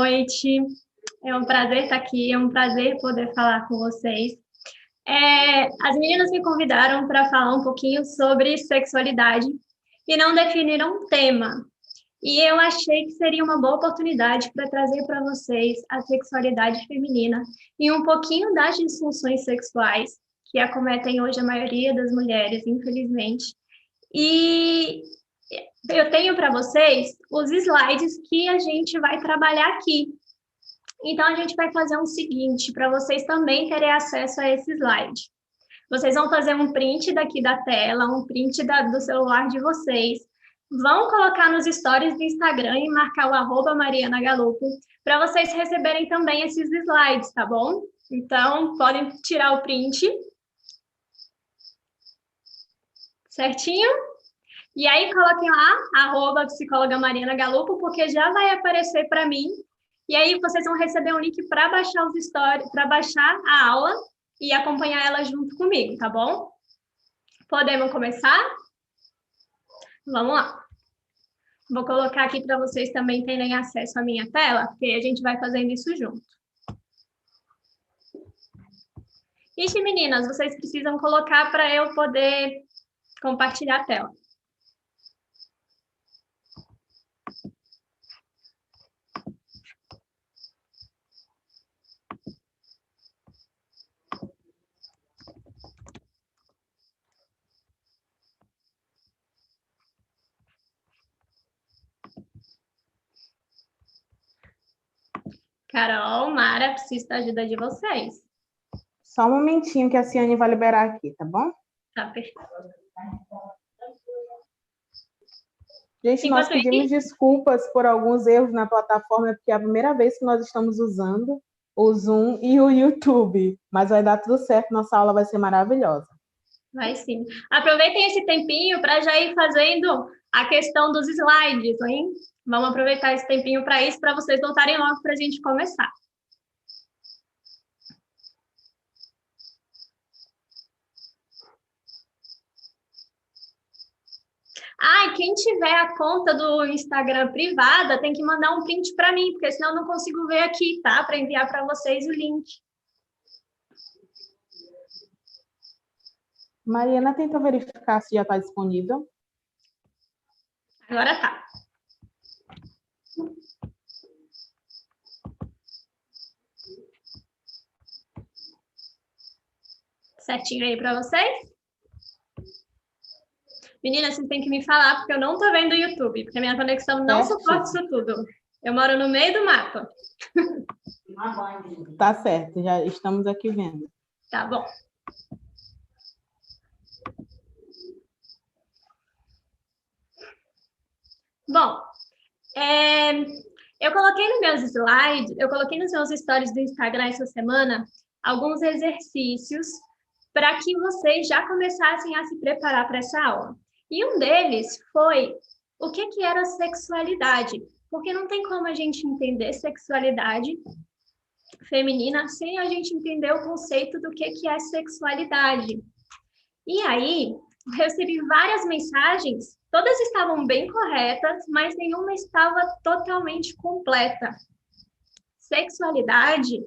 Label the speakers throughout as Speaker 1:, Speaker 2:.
Speaker 1: noite. É um prazer estar aqui, é um prazer poder falar com vocês. As meninas me convidaram para falar um pouquinho sobre sexualidade e não definiram um tema. E eu achei que seria uma boa oportunidade para trazer para vocês a sexualidade feminina e um pouquinho das disfunções sexuais que acometem hoje a maioria das mulheres, infelizmente. E eu tenho para vocês os slides que a gente vai trabalhar aqui. Então, a gente vai fazer o seguinte, para vocês também terem acesso a esse slide. Vocês vão fazer um print daqui da tela, um print do celular de vocês, vão colocar nos stories do Instagram e marcar o @marianagalupo, para vocês receberem também esses slides, tá bom? Então, podem tirar o print. Certinho? E aí, coloquem lá, @psicóloga_marianagalupo, porque já vai aparecer para mim. E aí, vocês vão receber um link para baixar os stories, para baixar a aula e acompanhar ela junto comigo, tá bom? Podemos começar? Vamos lá. Vou colocar aqui para vocês também terem acesso à minha tela, porque a gente vai fazendo isso junto. Ixi, meninas, vocês precisam colocar para eu poder compartilhar a tela. Carol, Mara, preciso da ajuda de vocês.
Speaker 2: Só um momentinho que a Ciane vai liberar aqui, tá bom?
Speaker 1: Tá, perfeito.
Speaker 2: Gente, nós pedimos desculpas por alguns erros na plataforma, porque é a primeira vez que nós estamos usando o Zoom e o YouTube. Mas vai dar tudo certo, nossa aula vai ser maravilhosa.
Speaker 1: Vai sim. Aproveitem esse tempinho para já ir fazendo a questão dos slides, hein? Vamos aproveitar esse tempinho para isso, para vocês voltarem logo para a gente começar. E quem tiver a conta do Instagram privada tem que mandar um print para mim, porque senão eu não consigo ver aqui, tá? Para enviar para vocês o link.
Speaker 2: Mariana, tenta verificar se já está disponível.
Speaker 1: Agora tá. Certinho aí para vocês? Meninas, vocês têm que me falar, porque eu não tô vendo o YouTube, porque a minha conexão não suporta isso tudo. Eu moro no meio do mato.
Speaker 2: Tá certo, já estamos aqui vendo.
Speaker 1: Tá bom. Bom, eu coloquei nos meus slides, eu coloquei nos meus stories do Instagram essa semana alguns exercícios para que vocês já começassem a se preparar para essa aula. E um deles foi o que era sexualidade, porque não tem como a gente entender sexualidade feminina sem a gente entender o conceito do que é sexualidade. E aí, eu recebi várias mensagens, todas estavam bem corretas, mas nenhuma estava totalmente completa. Sexualidade,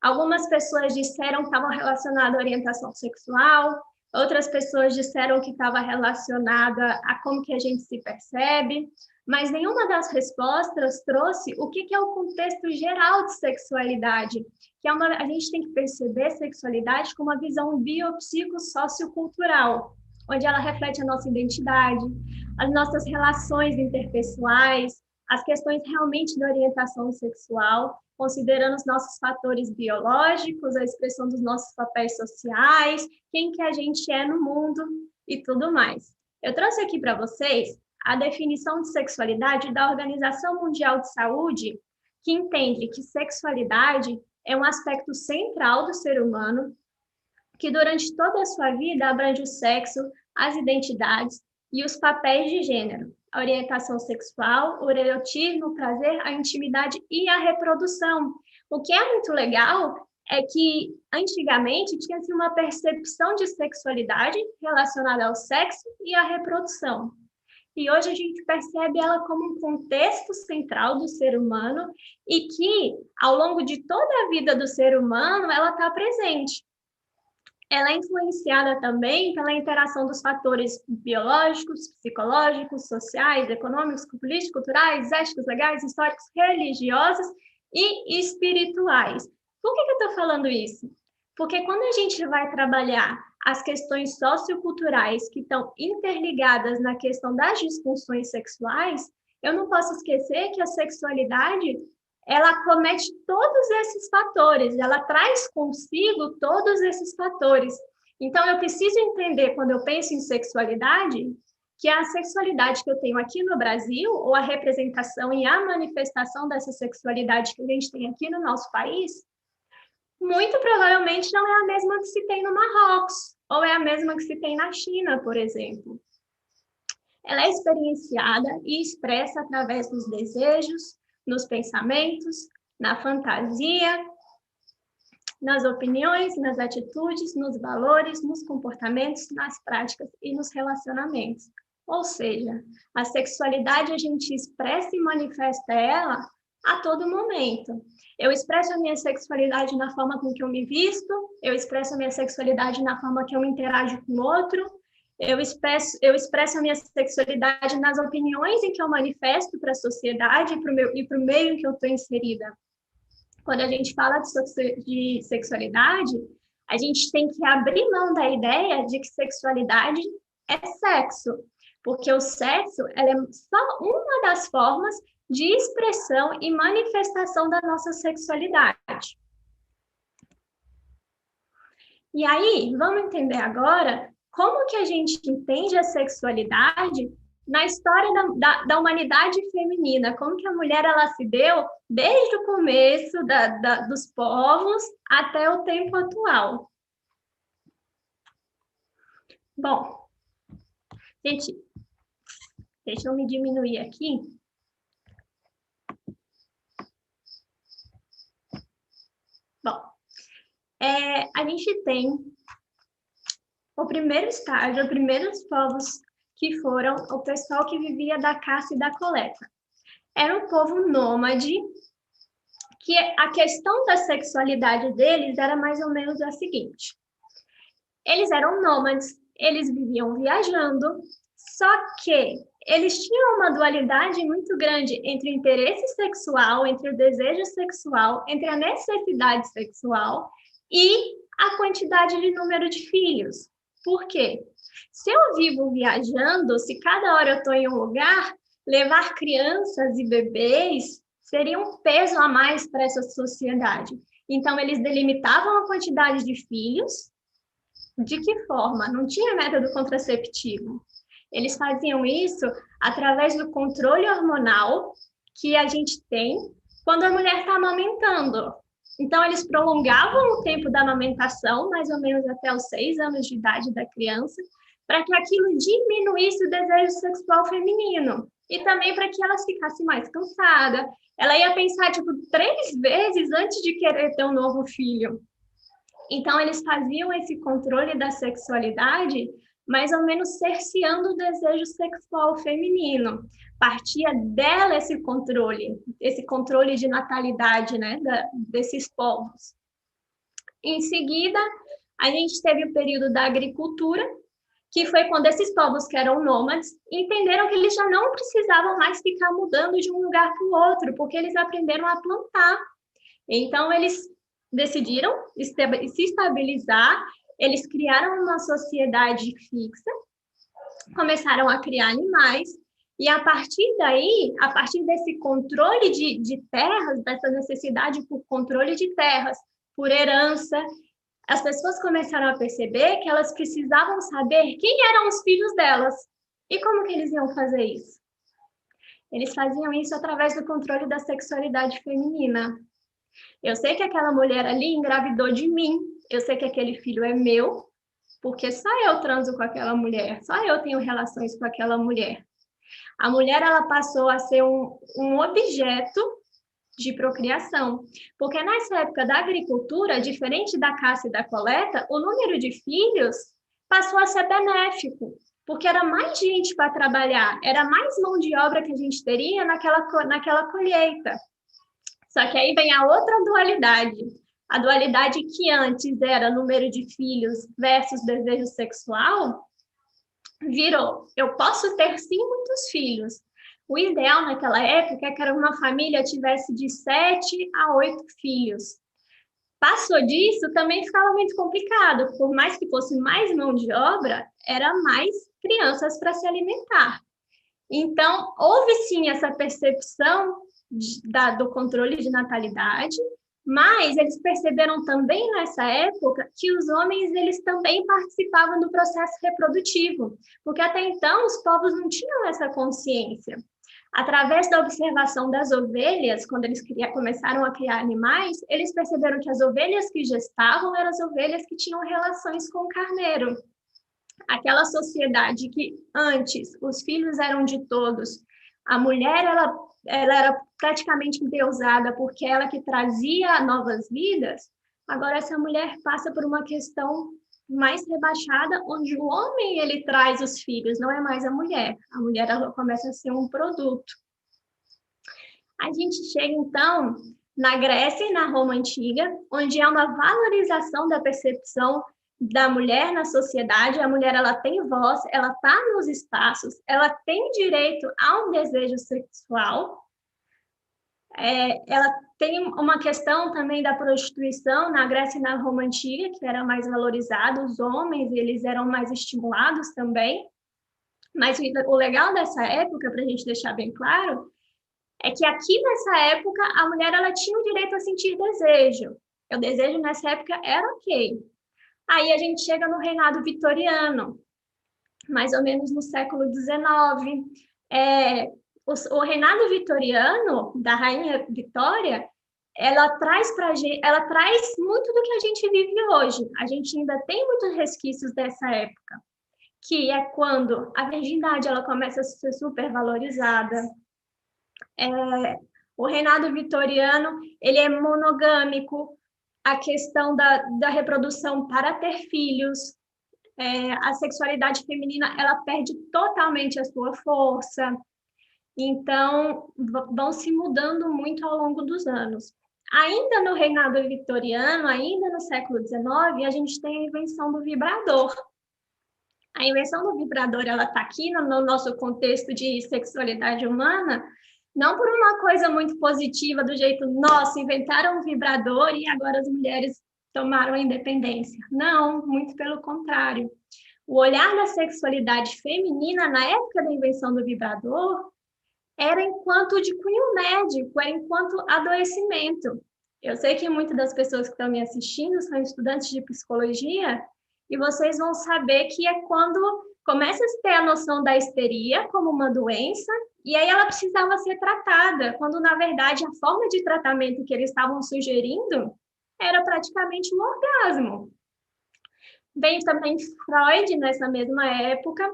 Speaker 1: algumas pessoas disseram que estava relacionada à orientação sexual, outras pessoas disseram que estava relacionada a como que a gente se percebe, mas nenhuma das respostas trouxe o que é o contexto geral de sexualidade, que a gente tem que perceber sexualidade com uma visão biopsicossociocultural, onde ela reflete a nossa identidade, as nossas relações interpessoais, as questões realmente da orientação sexual, considerando os nossos fatores biológicos, a expressão dos nossos papéis sociais, quem que a gente é no mundo e tudo mais. Eu trouxe aqui para vocês a definição de sexualidade da Organização Mundial de Saúde, que entende que sexualidade é um aspecto central do ser humano, que durante toda a sua vida abrange o sexo, as identidades e os papéis de gênero, a orientação sexual, o erotismo, o prazer, a intimidade e a reprodução. O que é muito legal é que, antigamente, tinha-se uma percepção de sexualidade relacionada ao sexo e à reprodução. e hoje a gente percebe ela como um contexto central do ser humano e que, ao longo de toda a vida do ser humano, ela está presente. Ela é influenciada também pela interação dos fatores biológicos, psicológicos, sociais, econômicos, políticos, culturais, éticos, legais, históricos, religiosos e espirituais. Por que eu estou falando isso? Porque quando a gente vai trabalhar as questões socioculturais que estão interligadas na questão das disfunções sexuais, eu não posso esquecer que a sexualidade ela acomete todos esses fatores, ela traz consigo todos esses fatores. Então, eu preciso entender, quando eu penso em sexualidade, que a sexualidade que eu tenho aqui no Brasil, ou a representação e a manifestação dessa sexualidade que a gente tem aqui no nosso país, muito provavelmente não é a mesma que se tem no Marrocos, ou é a mesma que se tem na China, por exemplo. Ela é experienciada e expressa através dos desejos, nos pensamentos, na fantasia, nas opiniões, nas atitudes, nos valores, nos comportamentos, nas práticas e nos relacionamentos. Ou seja, a sexualidade a gente expressa e manifesta ela a todo momento. Eu expresso a minha sexualidade na forma com que eu me visto, eu expresso a minha sexualidade na forma que eu me interajo com o outro, eu expresso a minha sexualidade nas opiniões em que eu manifesto para a sociedade e para o meio em que eu estou inserida. Quando a gente fala de sexualidade, a gente tem que abrir mão da ideia de que sexualidade é sexo, porque o sexo ela é só uma das formas de expressão e manifestação da nossa sexualidade. E aí, vamos entender agora como que a gente entende a sexualidade na história da humanidade feminina, como que a mulher ela se deu desde o começo dos povos até o tempo atual. Bom, gente, deixa eu me diminuir aqui. Bom, a gente tem o primeiro estágio, os primeiros povos que foram o pessoal que vivia da caça e da coleta. Era um povo nômade, que a questão da sexualidade deles era mais ou menos a seguinte. Eles eram nômades, eles viviam viajando, só que eles tinham uma dualidade muito grande entre o interesse sexual, entre o desejo sexual, entre a necessidade sexual e a quantidade de número de filhos. Por quê? Se eu vivo viajando, se cada hora eu estou em um lugar, levar crianças e bebês seria um peso a mais para essa sociedade. Então, eles delimitavam a quantidade de filhos. De que forma? Não tinha método contraceptivo. Eles faziam isso através do controle hormonal que a gente tem quando a mulher está amamentando. Então, eles prolongavam o tempo da amamentação, mais ou menos até os 6 anos de idade da criança, para que aquilo diminuísse o desejo sexual feminino. E também para que ela ficasse mais cansada. Ela ia pensar, 3 vezes antes de querer ter um novo filho. Então, eles faziam esse controle da sexualidade, mais ou menos cerceando o desejo sexual feminino. Partia dela esse controle de natalidade, né, desses povos. Em seguida, a gente teve o período da agricultura, que foi quando esses povos que eram nômades entenderam que eles já não precisavam mais ficar mudando de um lugar para o outro, porque eles aprenderam a plantar. Então, eles decidiram se estabilizar, eles criaram uma sociedade fixa, começaram a criar animais, e a partir daí, a partir desse controle de terras, dessa necessidade por controle de terras, por herança, as pessoas começaram a perceber que elas precisavam saber quem eram os filhos delas. E como que eles iam fazer isso? Eles faziam isso através do controle da sexualidade feminina. Eu sei que aquela mulher ali engravidou de mim, eu sei que aquele filho é meu, porque só eu transo com aquela mulher, só eu tenho relações com aquela mulher. A mulher, ela passou a ser um objeto de procriação, porque nessa época da agricultura, diferente da caça e da coleta, o número de filhos passou a ser benéfico, porque era mais gente para trabalhar, era mais mão de obra que a gente teria naquela colheita. Só que aí vem a outra dualidade. A dualidade que antes era número de filhos versus desejo sexual, virou, eu posso ter sim muitos filhos. O ideal naquela época é que uma família tivesse de 7 a 8 filhos. Passou disso, também ficava muito complicado. Por mais que fosse mais mão de obra, era mais crianças para se alimentar. Então, houve sim essa percepção do controle de natalidade, mas eles perceberam também nessa época que os homens eles também participavam do processo reprodutivo, porque até então os povos não tinham essa consciência. Através da observação das ovelhas, quando eles começaram a criar animais, eles perceberam que as ovelhas que gestavam eram as ovelhas que tinham relações com o carneiro. Aquela sociedade que antes os filhos eram de todos, a mulher ela era praticamente endeusada porque ela que trazia novas vidas, agora essa mulher passa por uma questão mais rebaixada, onde o homem ele traz os filhos, não é mais a mulher ela começa a ser um produto. A gente chega então na Grécia e na Roma Antiga, onde há uma valorização da percepção da mulher na sociedade. A mulher ela tem voz, ela está nos espaços, ela tem direito a um desejo sexual. Ela tem uma questão também da prostituição na Grécia e na Roma Antiga, que era mais valorizado, os homens eles eram mais estimulados também. Mas o legal dessa época, para a gente deixar bem claro, é que aqui nessa época a mulher ela tinha o direito a sentir desejo. O desejo nessa época era ok. Aí a gente chega no reinado vitoriano, mais ou menos no século XIX. O reinado vitoriano, da rainha Vitória, ela traz muito do que a gente vive hoje. A gente ainda tem muitos resquícios dessa época, que é quando a virgindade ela começa a ser super valorizada. O reinado vitoriano ele é monogâmico, a questão da reprodução para ter filhos, a sexualidade feminina ela perde totalmente a sua força. Então, vão se mudando muito ao longo dos anos. Ainda no reinado vitoriano, ainda no século XIX, a gente tem a invenção do vibrador. A invenção do vibrador ela está aqui no nosso contexto de sexualidade humana, não por uma coisa muito positiva, do jeito, nossa, inventaram um vibrador e agora as mulheres tomaram a independência. Não, muito pelo contrário. O olhar da sexualidade feminina na época da invenção do vibrador era enquanto de cunho médico, era enquanto adoecimento. Eu sei que muitas das pessoas que estão me assistindo são estudantes de psicologia e vocês vão saber que é quando começa a ter a noção da histeria como uma doença e aí ela precisava ser tratada, quando na verdade a forma de tratamento que eles estavam sugerindo era praticamente um orgasmo. Vem também Freud nessa mesma época,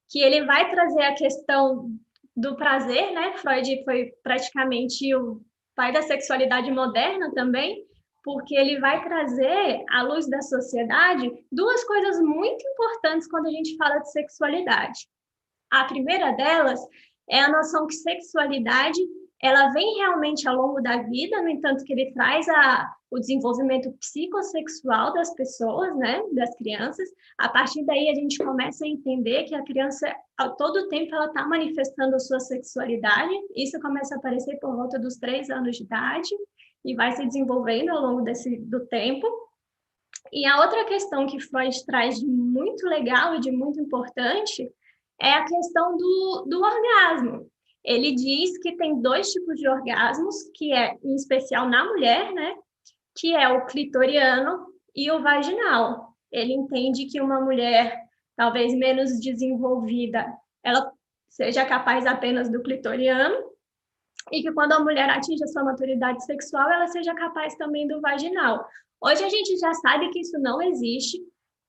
Speaker 1: que ele vai trazer a questão do prazer, né? Freud foi praticamente o pai da sexualidade moderna também, porque ele vai trazer à luz da sociedade duas coisas muito importantes quando a gente fala de sexualidade. A primeira delas é a noção que sexualidade ela vem realmente ao longo da vida, no entanto que ele traz o desenvolvimento psicossexual das pessoas, né, das crianças. A partir daí a gente começa a entender que a criança, a todo tempo, ela está manifestando a sua sexualidade. Isso começa a aparecer por volta dos 3 anos de idade e vai se desenvolvendo ao longo do tempo. E a outra questão que Freud traz de muito legal e de muito importante é a questão do orgasmo. Ele diz que tem 2 tipos de orgasmos, que é, em especial na mulher, né? Que é o clitoriano e o vaginal. Ele entende que uma mulher, talvez menos desenvolvida, ela seja capaz apenas do clitoriano, e que quando a mulher atinge a sua maturidade sexual, ela seja capaz também do vaginal. Hoje a gente já sabe que isso não existe,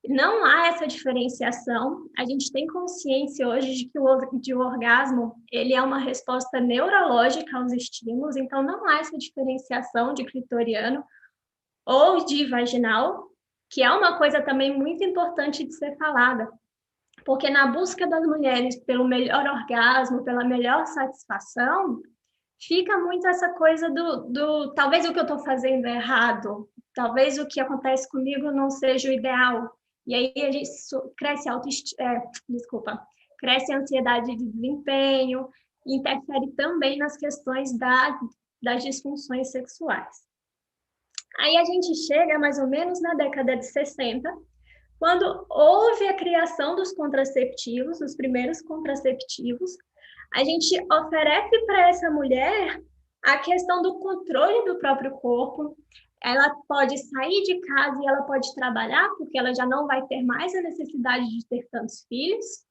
Speaker 1: não há essa diferenciação. A gente tem consciência hoje de que o orgasmo ele é uma resposta neurológica aos estímulos, então não há essa diferenciação de clitoriano ou de vaginal, que é uma coisa também muito importante de ser falada, Porque na busca das mulheres pelo melhor orgasmo, pela melhor satisfação, fica muito essa coisa talvez o que eu estou fazendo é errado, talvez o que acontece comigo não seja o ideal. E aí a gente cresce cresce a ansiedade de desempenho, e interfere também nas questões das disfunções sexuais. Aí a gente chega mais ou menos na década de 60, quando houve a criação dos contraceptivos, os primeiros contraceptivos, a gente oferece para essa mulher a questão do controle do próprio corpo. Ela pode sair de casa e ela pode trabalhar, porque ela já não vai ter mais a necessidade de ter tantos filhos.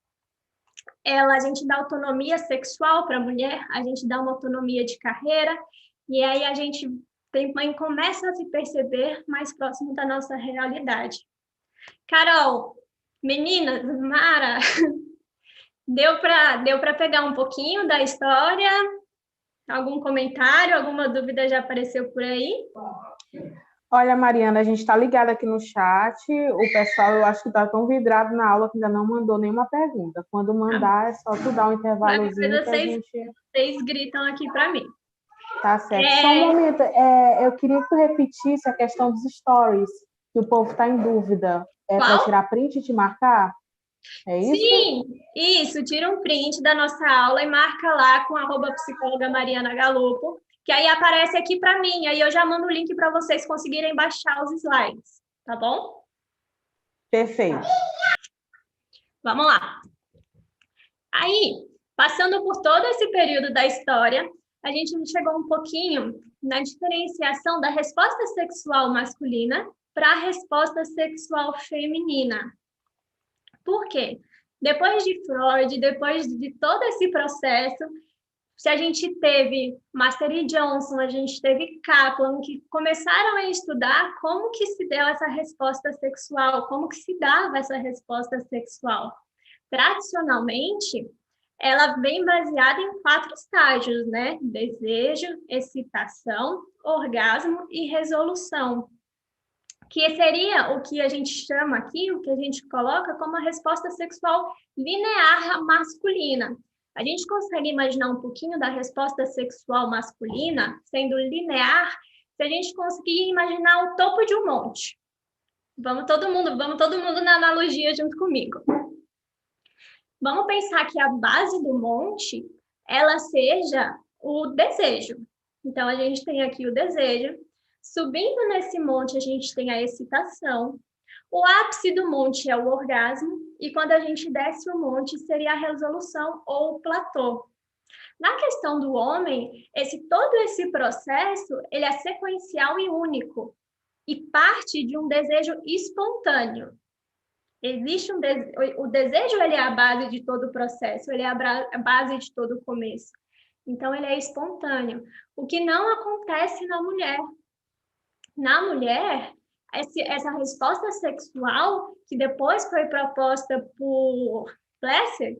Speaker 1: A gente dá autonomia sexual para a mulher, a gente dá uma autonomia de carreira, e aí a gente também começa a se perceber mais próximo da nossa realidade. Carol, meninas, Mara, deu para pegar um pouquinho da história? Algum comentário, alguma dúvida já apareceu por aí?
Speaker 2: Olha, Mariana, a gente está ligada aqui no chat. O pessoal, eu acho que está tão vidrado na aula que ainda não mandou nenhuma pergunta. Quando mandar, é só tu dar um intervalozinho que a gente...
Speaker 1: Vocês gritam aqui para mim.
Speaker 2: Tá certo. Só um momento. Eu queria que tu repetisse a questão dos stories, que o povo está em dúvida. É para tirar print e te marcar? É isso?
Speaker 1: Sim, isso. Tira um print da nossa aula e marca lá com @psicóloga Mariana Galopo, que aí aparece aqui para mim. Aí eu já mando o link para vocês conseguirem baixar os slides, tá bom?
Speaker 2: Perfeito.
Speaker 1: Vamos lá. Aí, passando por todo esse período da história, a gente chegou um pouquinho na diferenciação da resposta sexual masculina para a resposta sexual feminina. Por quê? Depois de Freud, depois de todo esse processo, se a gente teve Master e Johnson, a gente teve Kaplan, que começaram a estudar como que se deu essa resposta sexual, como que se dava essa resposta sexual. Tradicionalmente, ela vem baseada em 4 estágios, né? Desejo, excitação, orgasmo e resolução. Que seria o que a gente chama aqui, o que a gente coloca como a resposta sexual linear masculina. A gente consegue imaginar um pouquinho da resposta sexual masculina sendo linear se a gente conseguir imaginar o topo de um monte. Vamos todo mundo na analogia junto comigo. Vamos pensar que a base do monte, ela seja o desejo. Então, a gente tem aqui o desejo. Subindo nesse monte, a gente tem a excitação. O ápice do monte é o orgasmo. E quando a gente desce o monte, seria a resolução ou o platô. Na questão do homem, todo esse processo, ele é sequencial e único. E parte de um desejo espontâneo. Existe o desejo, ele é a base de todo o processo, ele é a base de todo o começo. Então, ele é espontâneo. O que não acontece na mulher. Na mulher, essa resposta sexual, que depois foi proposta por Plesser,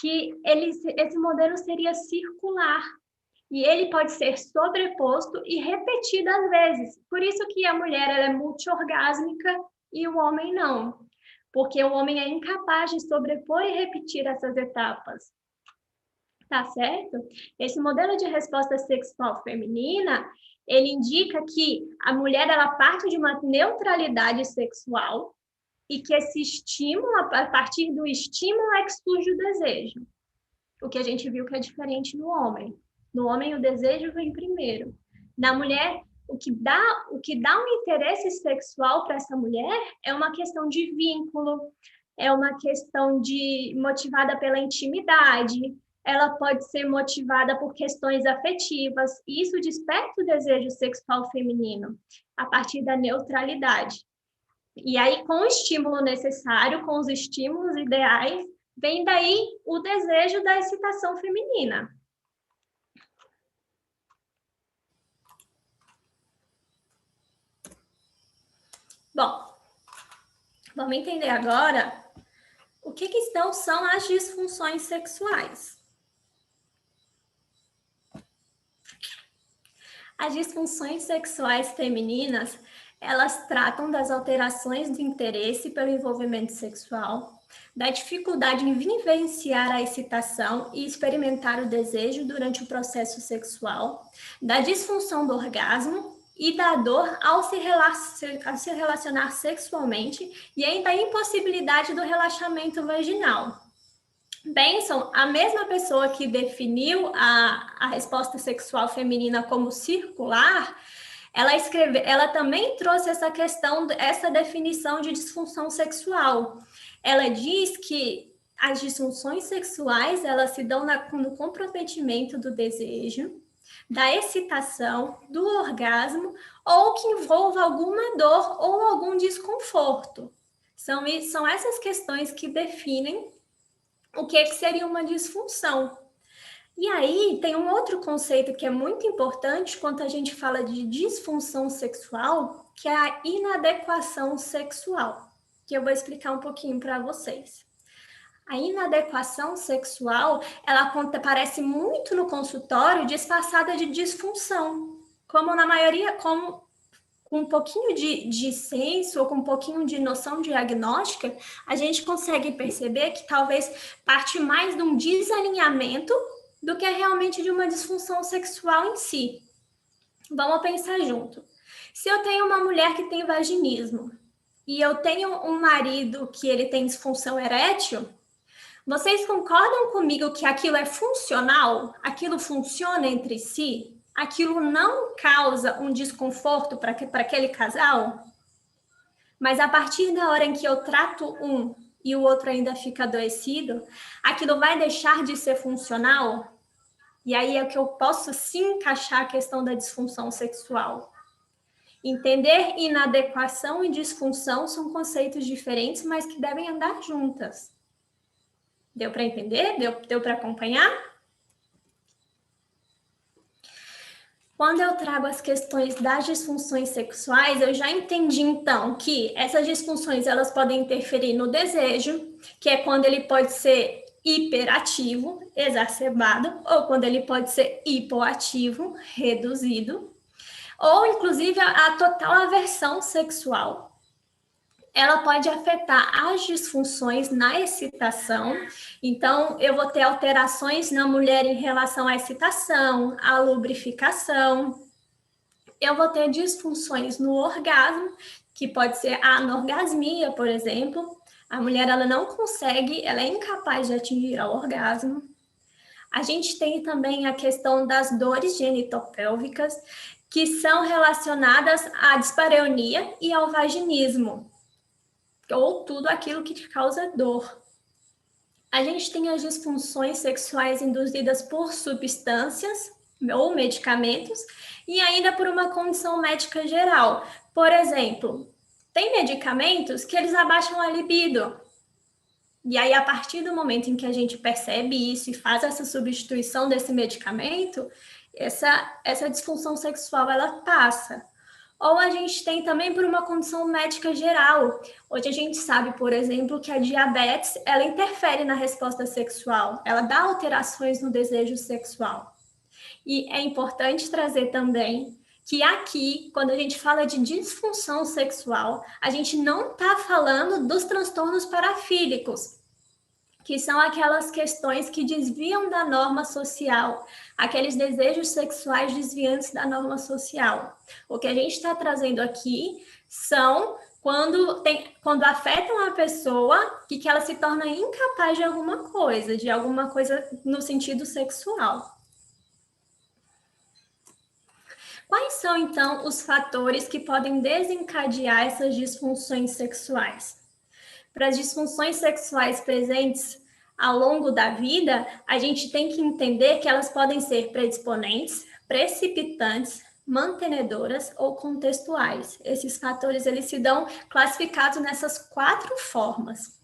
Speaker 1: que esse modelo seria circular. E ele pode ser sobreposto e repetido às vezes. Por isso que a mulher ela é multiorgásmica e o homem não. Porque o homem é incapaz de sobrepor e repetir essas etapas. Tá certo? Esse modelo de resposta sexual feminina, ele indica que a mulher ela parte de uma neutralidade sexual e que esse estímulo, a partir do estímulo é que surge o desejo. O que a gente viu que é diferente no homem. No homem, o desejo vem primeiro. Na mulher, o que dá um interesse sexual para essa mulher é uma questão de vínculo, é uma questão motivada pela intimidade, ela pode ser motivada por questões afetivas, e isso desperta o desejo sexual feminino, a partir da neutralidade. E aí, com o estímulo necessário, com os estímulos ideais, vem daí o desejo da excitação feminina. Bom, vamos entender agora o que são as disfunções sexuais. As disfunções sexuais femininas, Elas tratam das alterações do interesse pelo envolvimento sexual, da dificuldade em vivenciar a excitação e experimentar o desejo durante o processo sexual, da disfunção do orgasmo e da dor ao se relacionar sexualmente e ainda a impossibilidade do relaxamento vaginal. Benson, a mesma pessoa que definiu a resposta sexual feminina como circular, ela também trouxe essa questão, essa definição de disfunção sexual. Ela diz que as disfunções sexuais, elas se dão no comprometimento do desejo, da excitação, do orgasmo, ou que envolva alguma dor ou algum desconforto. São essas questões que definem o que seria uma disfunção. E aí tem um outro conceito que é muito importante quando a gente fala de disfunção sexual, que é a inadequação sexual, que eu vou explicar um pouquinho para vocês. A inadequação sexual, ela aparece muito no consultório disfarçada de disfunção, como na maioria, como com um pouquinho de senso ou com um pouquinho de noção diagnóstica, a gente consegue perceber que talvez parte mais de um desalinhamento do que realmente de uma disfunção sexual em si. Vamos pensar junto. Se eu tenho uma mulher que tem vaginismo e eu tenho um marido que ele tem disfunção erétil, vocês concordam comigo que aquilo é funcional? Aquilo funciona entre si? Aquilo não causa um desconforto para aquele casal? Mas a partir da hora em que eu trato um e o outro ainda fica adoecido, aquilo vai deixar de ser funcional? E aí é que eu posso sim encaixar a questão da disfunção sexual. Entender inadequação e disfunção são conceitos diferentes, mas que devem andar juntas. Deu para entender? Deu para acompanhar? Quando eu trago as questões das disfunções sexuais, eu já entendi então que essas disfunções elas podem interferir no desejo, que é quando ele pode ser hiperativo, exacerbado, ou quando ele pode ser hipoativo, reduzido, ou inclusive a total aversão sexual. Ela pode afetar as disfunções na excitação. Então, eu vou ter alterações na mulher em relação à excitação, à lubrificação. Eu vou ter disfunções no orgasmo, que pode ser a anorgasmia, por exemplo. A mulher ela não consegue, ela é incapaz de atingir o orgasmo. A gente tem também a questão das dores genitopélvicas, que são relacionadas à dispareunia e ao vaginismo, ou tudo aquilo que te causa dor. A gente tem as disfunções sexuais induzidas por substâncias ou medicamentos e ainda por uma condição médica geral. Por exemplo, tem medicamentos que eles abaixam a libido. E aí, a partir do momento em que a gente percebe isso e faz essa substituição desse medicamento, essa disfunção sexual, ela passa. Ou a gente tem também por uma condição médica geral. Hoje a gente sabe, por exemplo, que a diabetes, ela interfere na resposta sexual, ela dá alterações no desejo sexual. E é importante trazer também que aqui, quando a gente fala de disfunção sexual, a gente não está falando dos transtornos parafílicos, que são aquelas questões que desviam da norma social, aqueles desejos sexuais desviantes da norma social. O que a gente está trazendo aqui são quando afetam a pessoa e que ela se torna incapaz de alguma coisa no sentido sexual. Quais são, então, os fatores que podem desencadear essas disfunções sexuais? Para as disfunções sexuais presentes ao longo da vida, a gente tem que entender que elas podem ser predisponentes, precipitantes, mantenedoras ou contextuais. Esses fatores eles se dão classificados nessas 4 formas.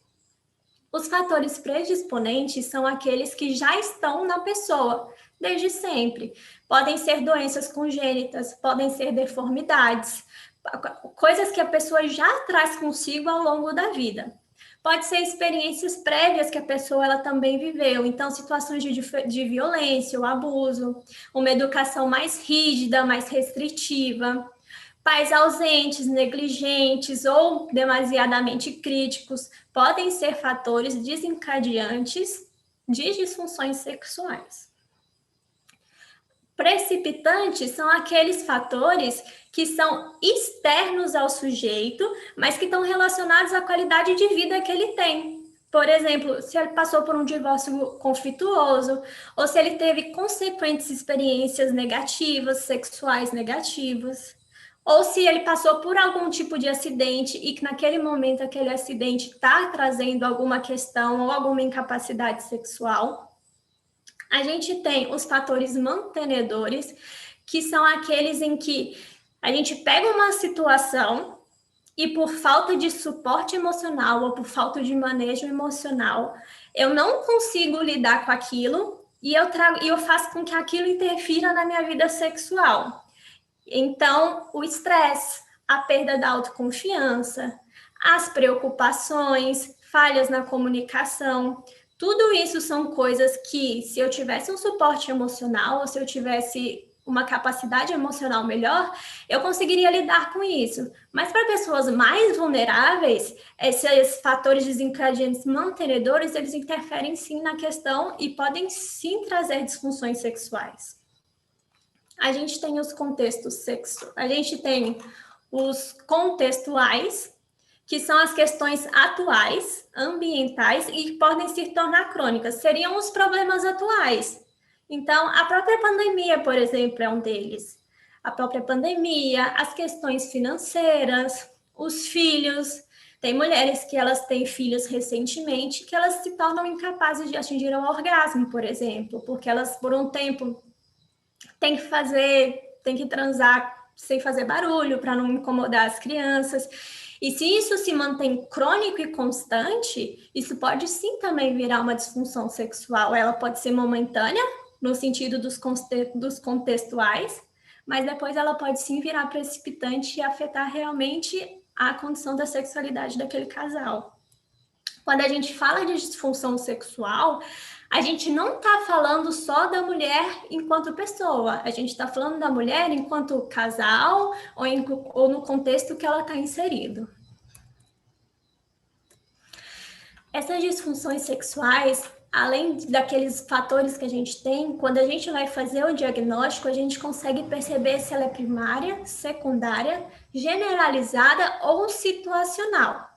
Speaker 1: Os fatores predisponentes são aqueles que já estão na pessoa, desde sempre. Podem ser doenças congênitas, podem ser deformidades, coisas que a pessoa já traz consigo ao longo da vida. Pode ser experiências prévias que a pessoa ela também viveu, então situações de violência ou abuso, uma educação mais rígida, mais restritiva. Pais ausentes, negligentes ou demasiadamente críticos podem ser fatores desencadeantes de disfunções sexuais. Precipitantes são aqueles fatores que são externos ao sujeito, mas que estão relacionados à qualidade de vida que ele tem. Por exemplo, se ele passou por um divórcio conflituoso, ou se ele teve consequentes experiências negativas, sexuais negativas, ou se ele passou por algum tipo de acidente e que naquele momento aquele acidente está trazendo alguma questão ou alguma incapacidade sexual. A gente tem os fatores mantenedores, que são aqueles em que a gente pega uma situação e por falta de suporte emocional ou por falta de manejo emocional, eu não consigo lidar com aquilo e eu faço com que aquilo interfira na minha vida sexual. Então, o estresse, a perda da autoconfiança, as preocupações, falhas na comunicação, tudo isso são coisas que, se eu tivesse um suporte emocional, ou se eu tivesse uma capacidade emocional melhor, eu conseguiria lidar com isso. Mas para pessoas mais vulneráveis, esses fatores desencadeantes mantenedores, eles interferem sim na questão e podem sim trazer disfunções sexuais. A gente tem os contextos a gente tem os contextuais, que são as questões atuais, ambientais e que podem se tornar crônicas, seriam os problemas atuais. Então, a própria pandemia, por exemplo, é um deles. A própria pandemia, as questões financeiras, os filhos. Tem mulheres que elas têm filhos recentemente que elas se tornam incapazes de atingir o orgasmo, por exemplo, porque elas, por um tempo, tem que transar sem fazer barulho para não incomodar as crianças. E se isso se mantém crônico e constante, isso pode sim também virar uma disfunção sexual. Ela pode ser momentânea, no sentido dos contextuais, mas depois ela pode sim virar precipitante e afetar realmente a condição da sexualidade daquele casal. Quando a gente fala de disfunção sexual, a gente não está falando só da mulher enquanto pessoa, a gente está falando da mulher enquanto casal ou no contexto que ela está inserido. Essas disfunções sexuais, além daqueles fatores que a gente tem, quando a gente vai fazer o diagnóstico, a gente consegue perceber se ela é primária, secundária, generalizada ou situacional.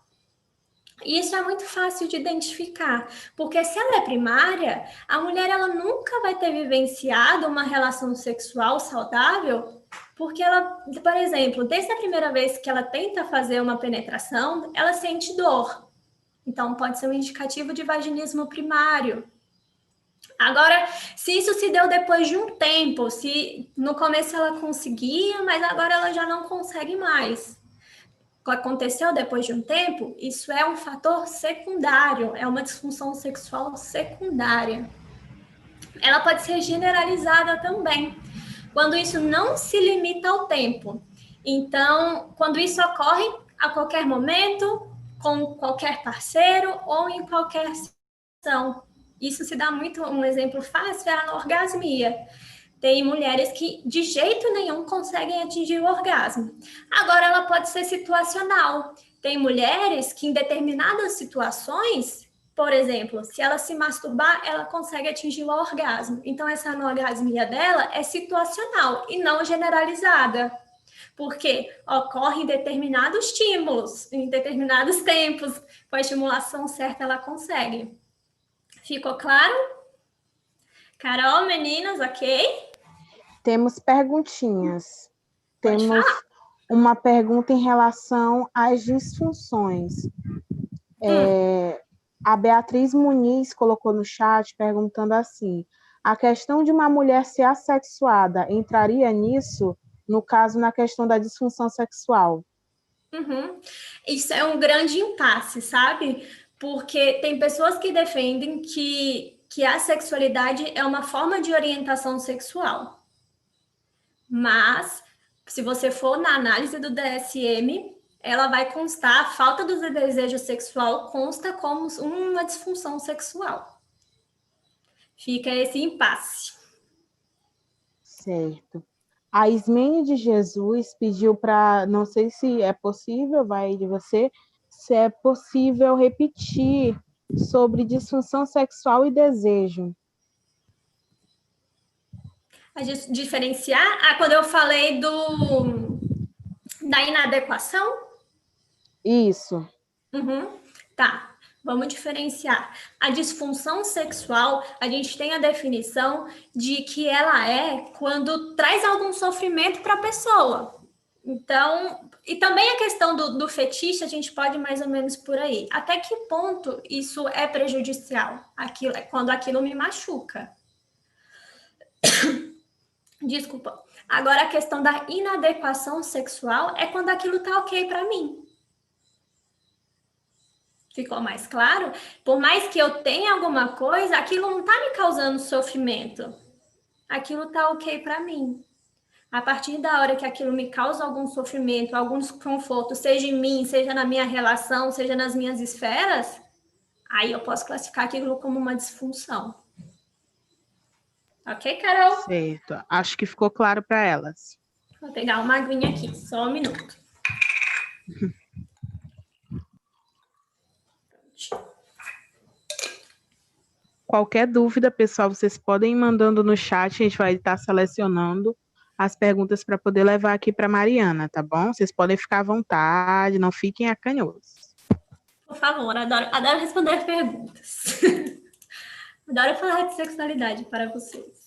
Speaker 1: E isso é muito fácil de identificar, porque se ela é primária, a mulher ela nunca vai ter vivenciado uma relação sexual saudável, porque ela, por exemplo, desde a primeira vez que ela tenta fazer uma penetração, ela sente dor. Então, pode ser um indicativo de vaginismo primário. Agora, se isso se deu depois de um tempo, se no começo ela conseguia, mas agora ela já não consegue mais. Aconteceu depois de um tempo, isso é um fator secundário, é uma disfunção sexual secundária. Ela pode ser generalizada também, quando isso não se limita ao tempo. Então, quando isso ocorre a qualquer momento, com qualquer parceiro ou em qualquer situação. Isso se dá muito, um exemplo fácil é a anorgasmia. Tem mulheres que de jeito nenhum conseguem atingir o orgasmo. Agora, ela pode ser situacional. Tem mulheres que em determinadas situações, por exemplo, se ela se masturbar, ela consegue atingir o orgasmo. Então, essa anorgasmia dela é situacional e não generalizada. Porque ocorre em determinados estímulos, em determinados tempos, com a estimulação certa ela consegue. Ficou claro? Carol, meninas, ok?
Speaker 2: Temos perguntinhas. Temos uma pergunta em relação às disfunções. A Beatriz Muniz colocou no chat perguntando assim: a questão de uma mulher ser assexuada entraria nisso, no caso, na questão da disfunção sexual?
Speaker 1: Isso é um grande impasse, sabe? Porque tem pessoas que defendem que a sexualidade é uma forma de orientação sexual. Mas, se você for na análise do DSM, ela vai constar, a falta do desejo sexual consta como uma disfunção sexual. Fica esse impasse.
Speaker 2: Certo. A Ismene de Jesus pediu para, não sei se é possível, vai de você, se é possível repetir sobre disfunção sexual e desejo.
Speaker 1: A diferenciar? Ah, quando eu falei da inadequação?
Speaker 2: Isso.
Speaker 1: Uhum. Tá, vamos diferenciar. A disfunção sexual, a gente tem a definição de que ela é quando traz algum sofrimento para a pessoa. Então, e também a questão do fetiche, a gente pode ir mais ou menos por aí. Até que ponto isso é prejudicial? Aquilo, quando aquilo me machuca. Desculpa. Agora, a questão da inadequação sexual é quando aquilo tá ok para mim. Ficou mais claro? Por mais que eu tenha alguma coisa, aquilo não tá me causando sofrimento. Aquilo tá ok para mim. A partir da hora que aquilo me causa algum sofrimento, algum desconforto, seja em mim, seja na minha relação, seja nas minhas esferas, aí eu posso classificar aquilo como uma disfunção. Ok, Carol?
Speaker 2: Certo. Acho que ficou claro para elas.
Speaker 1: Vou pegar uma aguinha aqui, só um minuto.
Speaker 2: Qualquer dúvida, pessoal, vocês podem ir mandando no chat, a gente vai estar selecionando as perguntas para poder levar aqui para Mariana, tá bom? Vocês podem ficar à vontade, não fiquem acanhosos.
Speaker 1: Por favor, adoro responder perguntas. Adoro falar de sexualidade para vocês.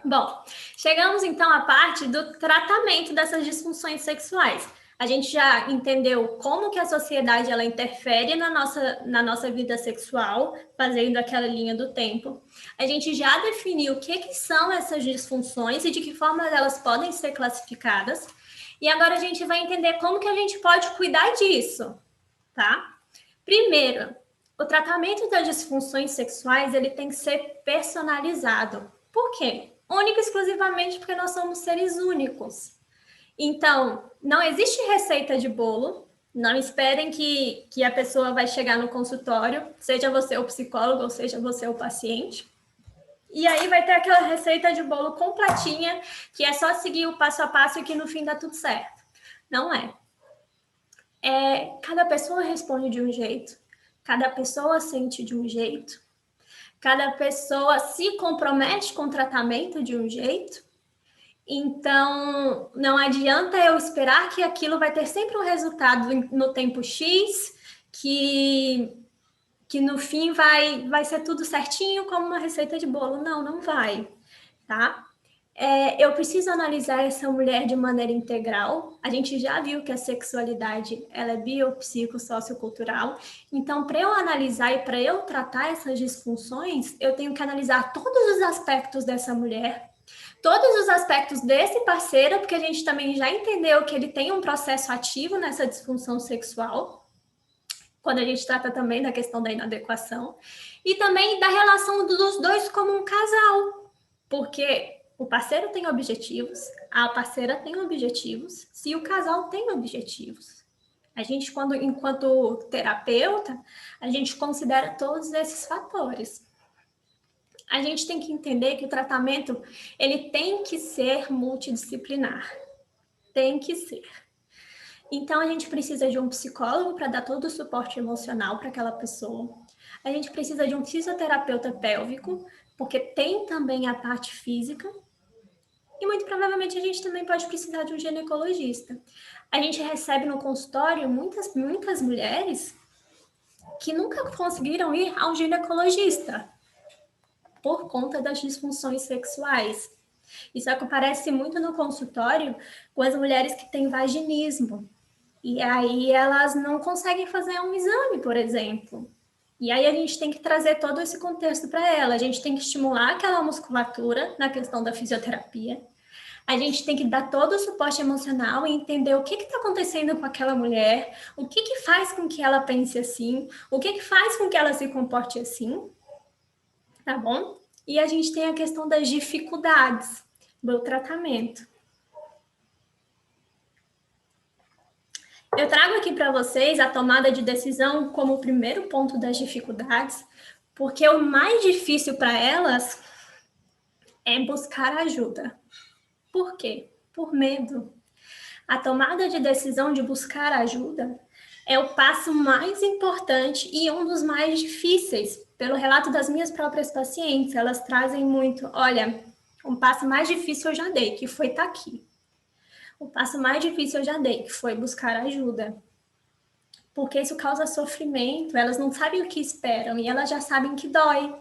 Speaker 1: Bom, chegamos então à parte do tratamento dessas disfunções sexuais. A gente já entendeu como que a sociedade ela interfere na nossa vida sexual, fazendo aquela linha do tempo. A gente já definiu o que são essas disfunções e de que forma elas podem ser classificadas. E agora a gente vai entender como que a gente pode cuidar disso, tá? Primeiro, o tratamento das disfunções sexuais ele tem que ser personalizado. Por quê? Único e exclusivamente porque nós somos seres únicos. Então, não existe receita de bolo. Não esperem que a pessoa vai chegar no consultório, seja você o psicólogo ou seja você o paciente. E aí vai ter aquela receita de bolo completinha, que é só seguir o passo a passo e que no fim dá tudo certo. Não é. Cada pessoa responde de um jeito, cada pessoa sente de um jeito, cada pessoa se compromete com o tratamento de um jeito. Então, não adianta eu esperar que aquilo vai ter sempre um resultado no tempo X, que no fim vai ser tudo certinho como uma receita de bolo. Não, não vai, tá? Eu preciso analisar essa mulher de maneira integral. A gente já viu que a sexualidade ela é biopsicossociocultural. Então, para eu analisar e para eu tratar essas disfunções, eu tenho que analisar todos os aspectos dessa mulher, todos os aspectos desse parceiro, porque a gente também já entendeu que ele tem um processo ativo nessa disfunção sexual, quando a gente trata também da questão da inadequação, e também da relação dos dois como um casal, porque o parceiro tem objetivos, a parceira tem objetivos, se o casal tem objetivos. A gente, enquanto terapeuta, a gente considera todos esses fatores. A gente tem que entender que o tratamento ele tem que ser multidisciplinar. Tem que ser. Então, a gente precisa de um psicólogo para dar todo o suporte emocional para aquela pessoa. A gente precisa de um fisioterapeuta pélvico, porque tem também a parte física. E muito provavelmente a gente também pode precisar de um ginecologista. A gente recebe no consultório muitas mulheres que nunca conseguiram ir a um ginecologista por conta das disfunções sexuais. Isso acontece muito no consultório com as mulheres que têm vaginismo. E aí elas não conseguem fazer um exame, por exemplo. E aí a gente tem que trazer todo esse contexto para ela. A gente tem que estimular aquela musculatura na questão da fisioterapia. A gente tem que dar todo o suporte emocional e entender o que está acontecendo com aquela mulher, o que faz com que ela pense assim, o que faz com que ela se comporte assim, tá bom? E a gente tem a questão das dificuldades do tratamento. Eu trago aqui para vocês a tomada de decisão como o primeiro ponto das dificuldades, porque o mais difícil para elas é buscar ajuda. Por quê? Por medo. A tomada de decisão de buscar ajuda é o passo mais importante e um dos mais difíceis. Pelo relato das minhas próprias pacientes, elas trazem muito, olha, um passo mais difícil eu já dei, que foi estar aqui. O passo mais difícil eu já dei, que foi buscar ajuda. Porque isso causa sofrimento, elas não sabem o que esperam e elas já sabem que dói.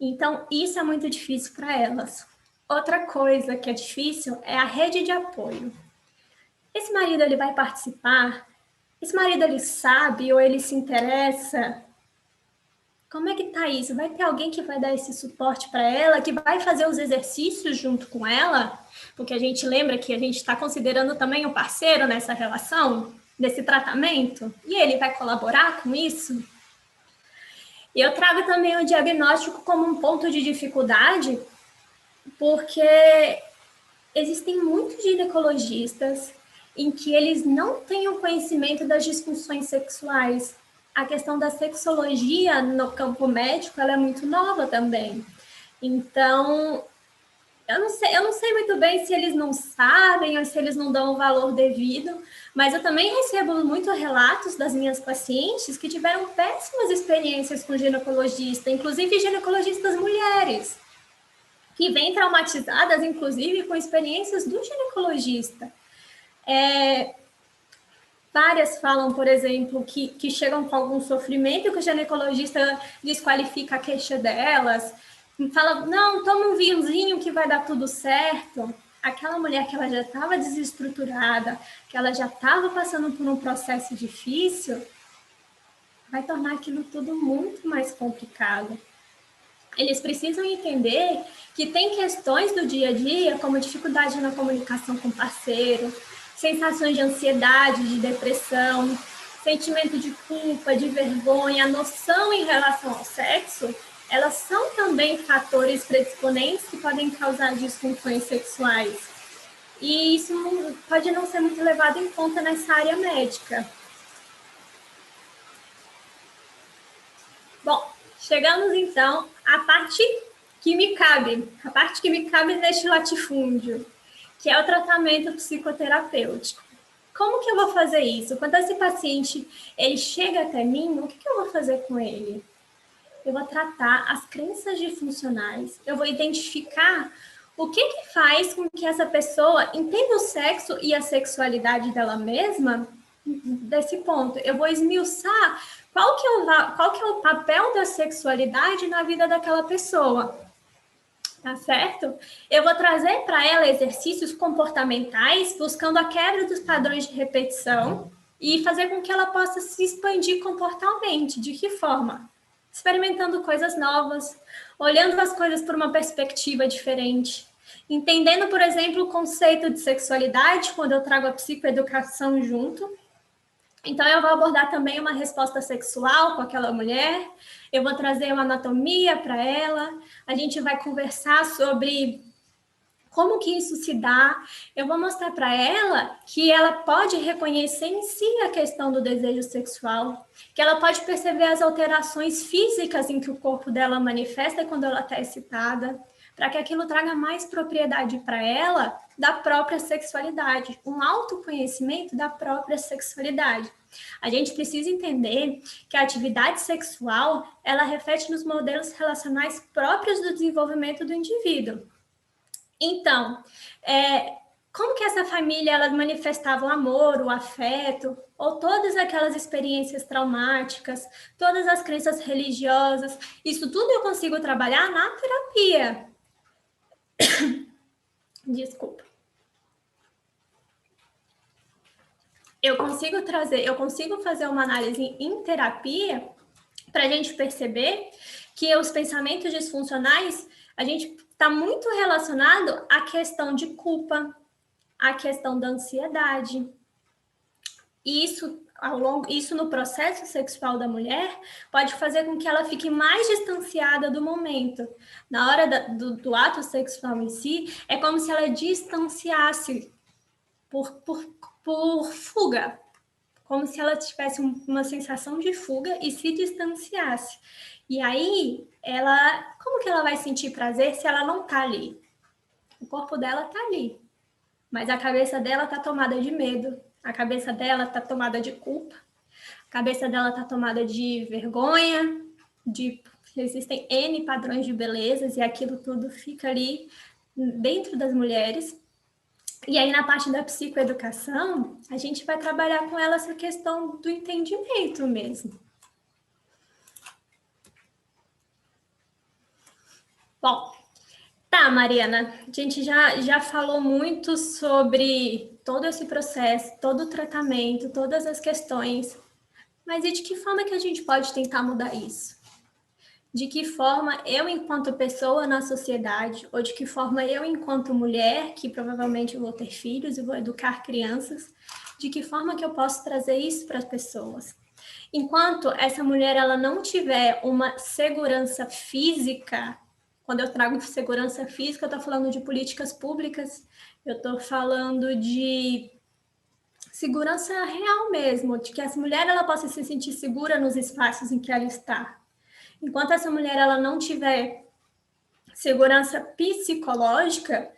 Speaker 1: Então, isso é muito difícil para elas. Outra coisa que é difícil é a rede de apoio. Esse marido, ele vai participar? Esse marido, ele sabe ou ele se interessa? Como é que tá isso? Vai ter alguém que vai dar esse suporte para ela, que vai fazer os exercícios junto com ela? Porque a gente lembra que a gente está considerando também o parceiro nessa relação, desse tratamento, e ele vai colaborar com isso? E eu trago também o diagnóstico como um ponto de dificuldade, porque existem muitos ginecologistas em que eles não têm o conhecimento das disfunções sexuais. A questão da sexologia no campo médico, ela é muito nova também. Então, eu não sei muito bem se eles não sabem ou se eles não dão o valor devido, mas eu também recebo muitos relatos das minhas pacientes que tiveram péssimas experiências com ginecologista, inclusive ginecologistas mulheres, que vêm traumatizadas, inclusive, com experiências do ginecologista. Várias falam, por exemplo, que chegam com algum sofrimento e que o ginecologista desqualifica a queixa delas, fala, não, toma um vinhozinho que vai dar tudo certo. Aquela mulher que ela já estava desestruturada, que ela já estava passando por um processo difícil, vai tornar aquilo tudo muito mais complicado. Eles precisam entender que tem questões do dia a dia, como dificuldade na comunicação com o parceiro, sensações de ansiedade, de depressão, sentimento de culpa, de vergonha, a noção em relação ao sexo, elas são também fatores predisponentes que podem causar disfunções sexuais. E isso pode não ser muito levado em conta nessa área médica. Bom, chegamos então à parte que me cabe neste latifúndio, que é o tratamento psicoterapêutico. Como que eu vou fazer isso? Quando esse paciente ele chega até mim, o que eu vou fazer com ele? Eu vou tratar as crenças disfuncionais, eu vou identificar o que faz com que essa pessoa entenda o sexo e a sexualidade dela mesma desse ponto. Eu vou esmiuçar qual que é o papel da sexualidade na vida daquela pessoa. Tá certo? Eu vou trazer para ela exercícios comportamentais, buscando a quebra dos padrões de repetição e fazer com que ela possa se expandir comportamentalmente. De que forma? Experimentando coisas novas, olhando as coisas por uma perspectiva diferente, entendendo, por exemplo, o conceito de sexualidade, quando eu trago a psicoeducação junto. Então, eu vou abordar também uma resposta sexual com aquela mulher, eu vou trazer uma anatomia para ela, a gente vai conversar sobre como que isso se dá, eu vou mostrar para ela que ela pode reconhecer em si a questão do desejo sexual, que ela pode perceber as alterações físicas em que o corpo dela manifesta quando ela está excitada, para que aquilo traga mais propriedade para ela da própria sexualidade, um autoconhecimento da própria sexualidade. A gente precisa entender que a atividade sexual, ela reflete nos modelos relacionais próprios do desenvolvimento do indivíduo. Então, como que essa família ela manifestava o amor, o afeto, ou todas aquelas experiências traumáticas, todas as crenças religiosas, isso tudo eu consigo trabalhar na terapia. Desculpa. Eu consigo fazer uma análise em terapia para a gente perceber que os pensamentos disfuncionais, a gente está muito relacionado à questão de culpa, à questão da ansiedade. E isso no processo sexual da mulher pode fazer com que ela fique mais distanciada do momento. Na hora do ato sexual em si, é como se ela distanciasse por fuga, como se ela tivesse uma sensação de fuga e se distanciasse. E aí, como que ela vai sentir prazer se ela não está ali? O corpo dela está ali, mas a cabeça dela está tomada de medo, a cabeça dela está tomada de culpa, a cabeça dela está tomada de vergonha, existem N padrões de belezas e aquilo tudo fica ali dentro das mulheres. E aí, na parte da psicoeducação, a gente vai trabalhar com ela essa questão do entendimento mesmo. Bom, tá, Mariana, a gente já falou muito sobre todo esse processo, todo o tratamento, todas as questões, mas e de que forma que a gente pode tentar mudar isso? De que forma eu, enquanto pessoa na sociedade, ou de que forma eu, enquanto mulher, que provavelmente vou ter filhos e vou educar crianças, de que forma que eu posso trazer isso para as pessoas? Enquanto essa mulher ela não tiver uma segurança física, quando eu trago segurança física, eu estou falando de políticas públicas, eu estou falando de segurança real mesmo, de que essa mulher ela possa se sentir segura nos espaços em que ela está. Enquanto essa mulher ela não tiver segurança psicológica,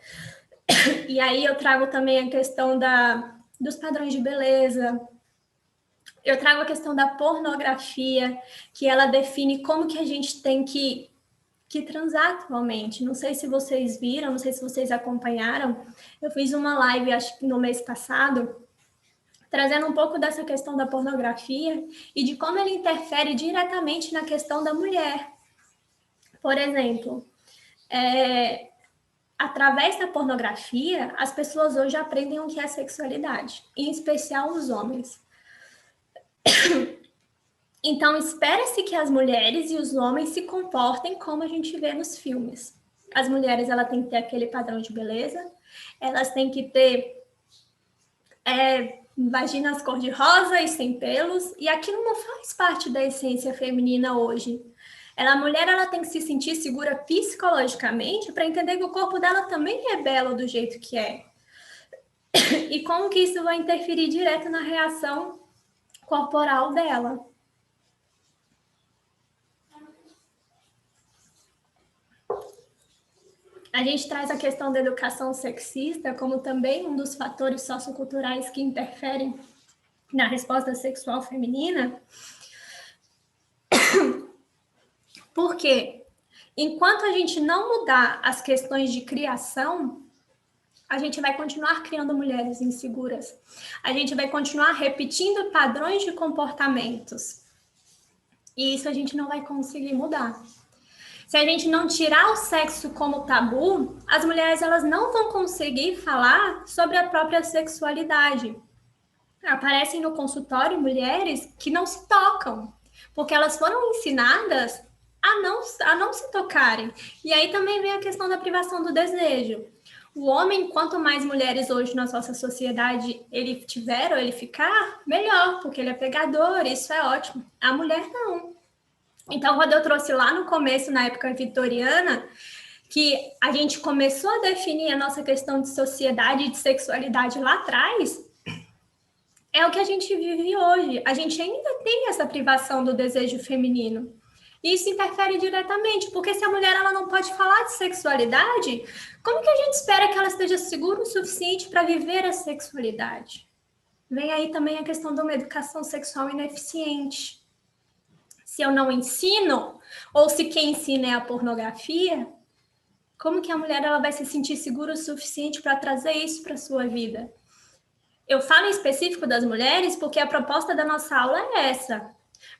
Speaker 1: e aí eu trago também a questão dos padrões de beleza, eu trago a questão da pornografia, que ela define como que a gente tem que transar atualmente. Não sei se vocês viram, não sei se vocês acompanharam, eu fiz uma live, acho que no mês passado, trazendo um pouco dessa questão da pornografia e de como ele interfere diretamente na questão da mulher. Por exemplo, através da pornografia, as pessoas hoje aprendem o que é sexualidade, em especial os homens. Então, espera-se que as mulheres e os homens se comportem como a gente vê nos filmes. As mulheres elas têm que ter aquele padrão de beleza, elas têm que ter vaginas cor-de-rosa e sem pelos, e aquilo não faz parte da essência feminina hoje. A mulher ela tem que se sentir segura psicologicamente para entender que o corpo dela também é belo do jeito que é. E como que isso vai interferir direto na reação corporal dela. A gente traz a questão da educação sexista como também um dos fatores socioculturais que interferem na resposta sexual feminina. Porque enquanto a gente não mudar as questões de criação, a gente vai continuar criando mulheres inseguras. A gente vai continuar repetindo padrões de comportamentos. E isso a gente não vai conseguir mudar. Se a gente não tirar o sexo como tabu, as mulheres elas não vão conseguir falar sobre a própria sexualidade. Aparecem no consultório mulheres que não se tocam, porque elas foram ensinadas a não se tocarem. E aí também vem a questão da privação do desejo. O homem, quanto mais mulheres hoje na nossa sociedade ele tiver ou ele ficar, melhor, porque ele é pegador, isso é ótimo. A mulher não. Então, quando eu trouxe lá no começo, na época vitoriana, que a gente começou a definir a nossa questão de sociedade e de sexualidade lá atrás, é o que a gente vive hoje. A gente ainda tem essa privação do desejo feminino. E isso interfere diretamente, porque se a mulher ela não pode falar de sexualidade, como que a gente espera que ela esteja segura o suficiente para viver a sexualidade? Vem aí também a questão de uma educação sexual ineficiente. Se eu não ensino, ou se quem ensina é a pornografia, como que a mulher ela vai se sentir segura o suficiente para trazer isso para a sua vida? Eu falo em específico das mulheres porque a proposta da nossa aula é essa.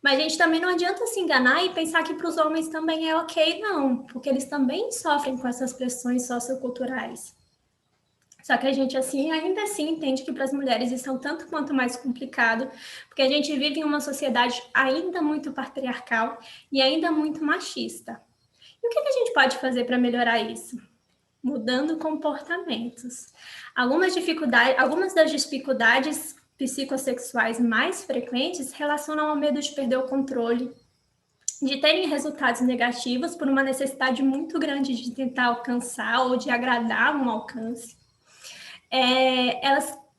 Speaker 1: Mas a gente também não adianta se enganar e pensar que para os homens também é ok, não. Porque eles também sofrem com essas pressões socioculturais. Só que a gente, assim, ainda assim entende que para as mulheres isso é um tanto quanto mais complicado, porque a gente vive em uma sociedade ainda muito patriarcal e ainda muito machista. E o que a gente pode fazer para melhorar isso? Mudando comportamentos. Algumas das dificuldades psicossexuais mais frequentes relacionam ao medo de perder o controle, de terem resultados negativos por uma necessidade muito grande de tentar alcançar ou de agradar um alcance.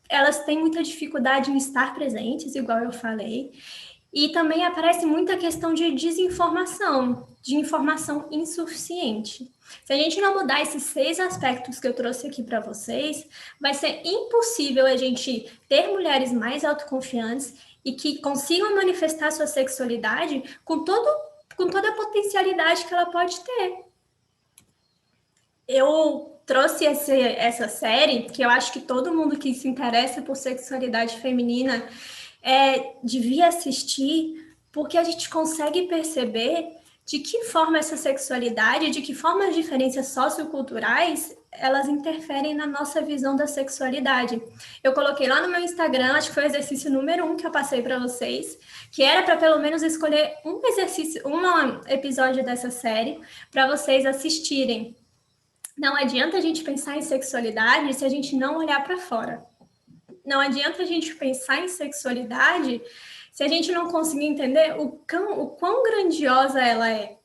Speaker 1: Elas têm muita dificuldade em estar presentes, igual eu falei, E também aparece muita questão de desinformação, de informação insuficiente. Se a gente não mudar esses 6 aspectos que eu trouxe aqui para vocês, vai ser impossível a gente ter mulheres mais autoconfiantes e que consigam manifestar sua sexualidade com toda a potencialidade que ela pode ter. Eu trouxe essa série, que eu acho que todo mundo que se interessa por sexualidade feminina devia assistir, porque a gente consegue perceber de que forma essa sexualidade, de que forma as diferenças socioculturais, elas interferem na nossa visão da sexualidade. Eu coloquei lá no meu Instagram, acho que foi o exercício número 1 que eu passei para vocês, que era para pelo menos escolher um episódio dessa série para vocês assistirem. Não adianta a gente pensar em sexualidade se a gente não olhar para fora. Não adianta a gente pensar em sexualidade se a gente não conseguir entender o quão grandiosa ela é.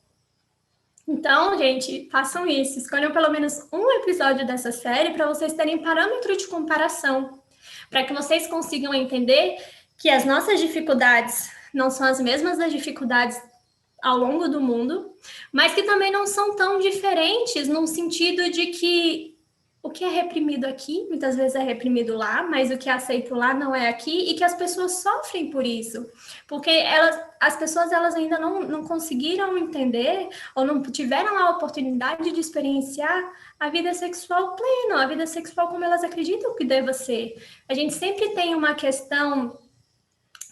Speaker 1: Então, gente, façam isso. Escolham pelo menos um episódio dessa série para vocês terem parâmetro de comparação, para que vocês consigam entender que as nossas dificuldades não são as mesmas das dificuldades ao longo do mundo, mas que também não são tão diferentes no sentido de que o que é reprimido aqui, muitas vezes é reprimido lá, mas o que é aceito lá não é aqui, e que as pessoas sofrem por isso, porque as pessoas ainda não conseguiram entender ou não tiveram a oportunidade de experienciar a vida sexual plena, a vida sexual como elas acreditam que deva ser. A gente sempre tem uma questão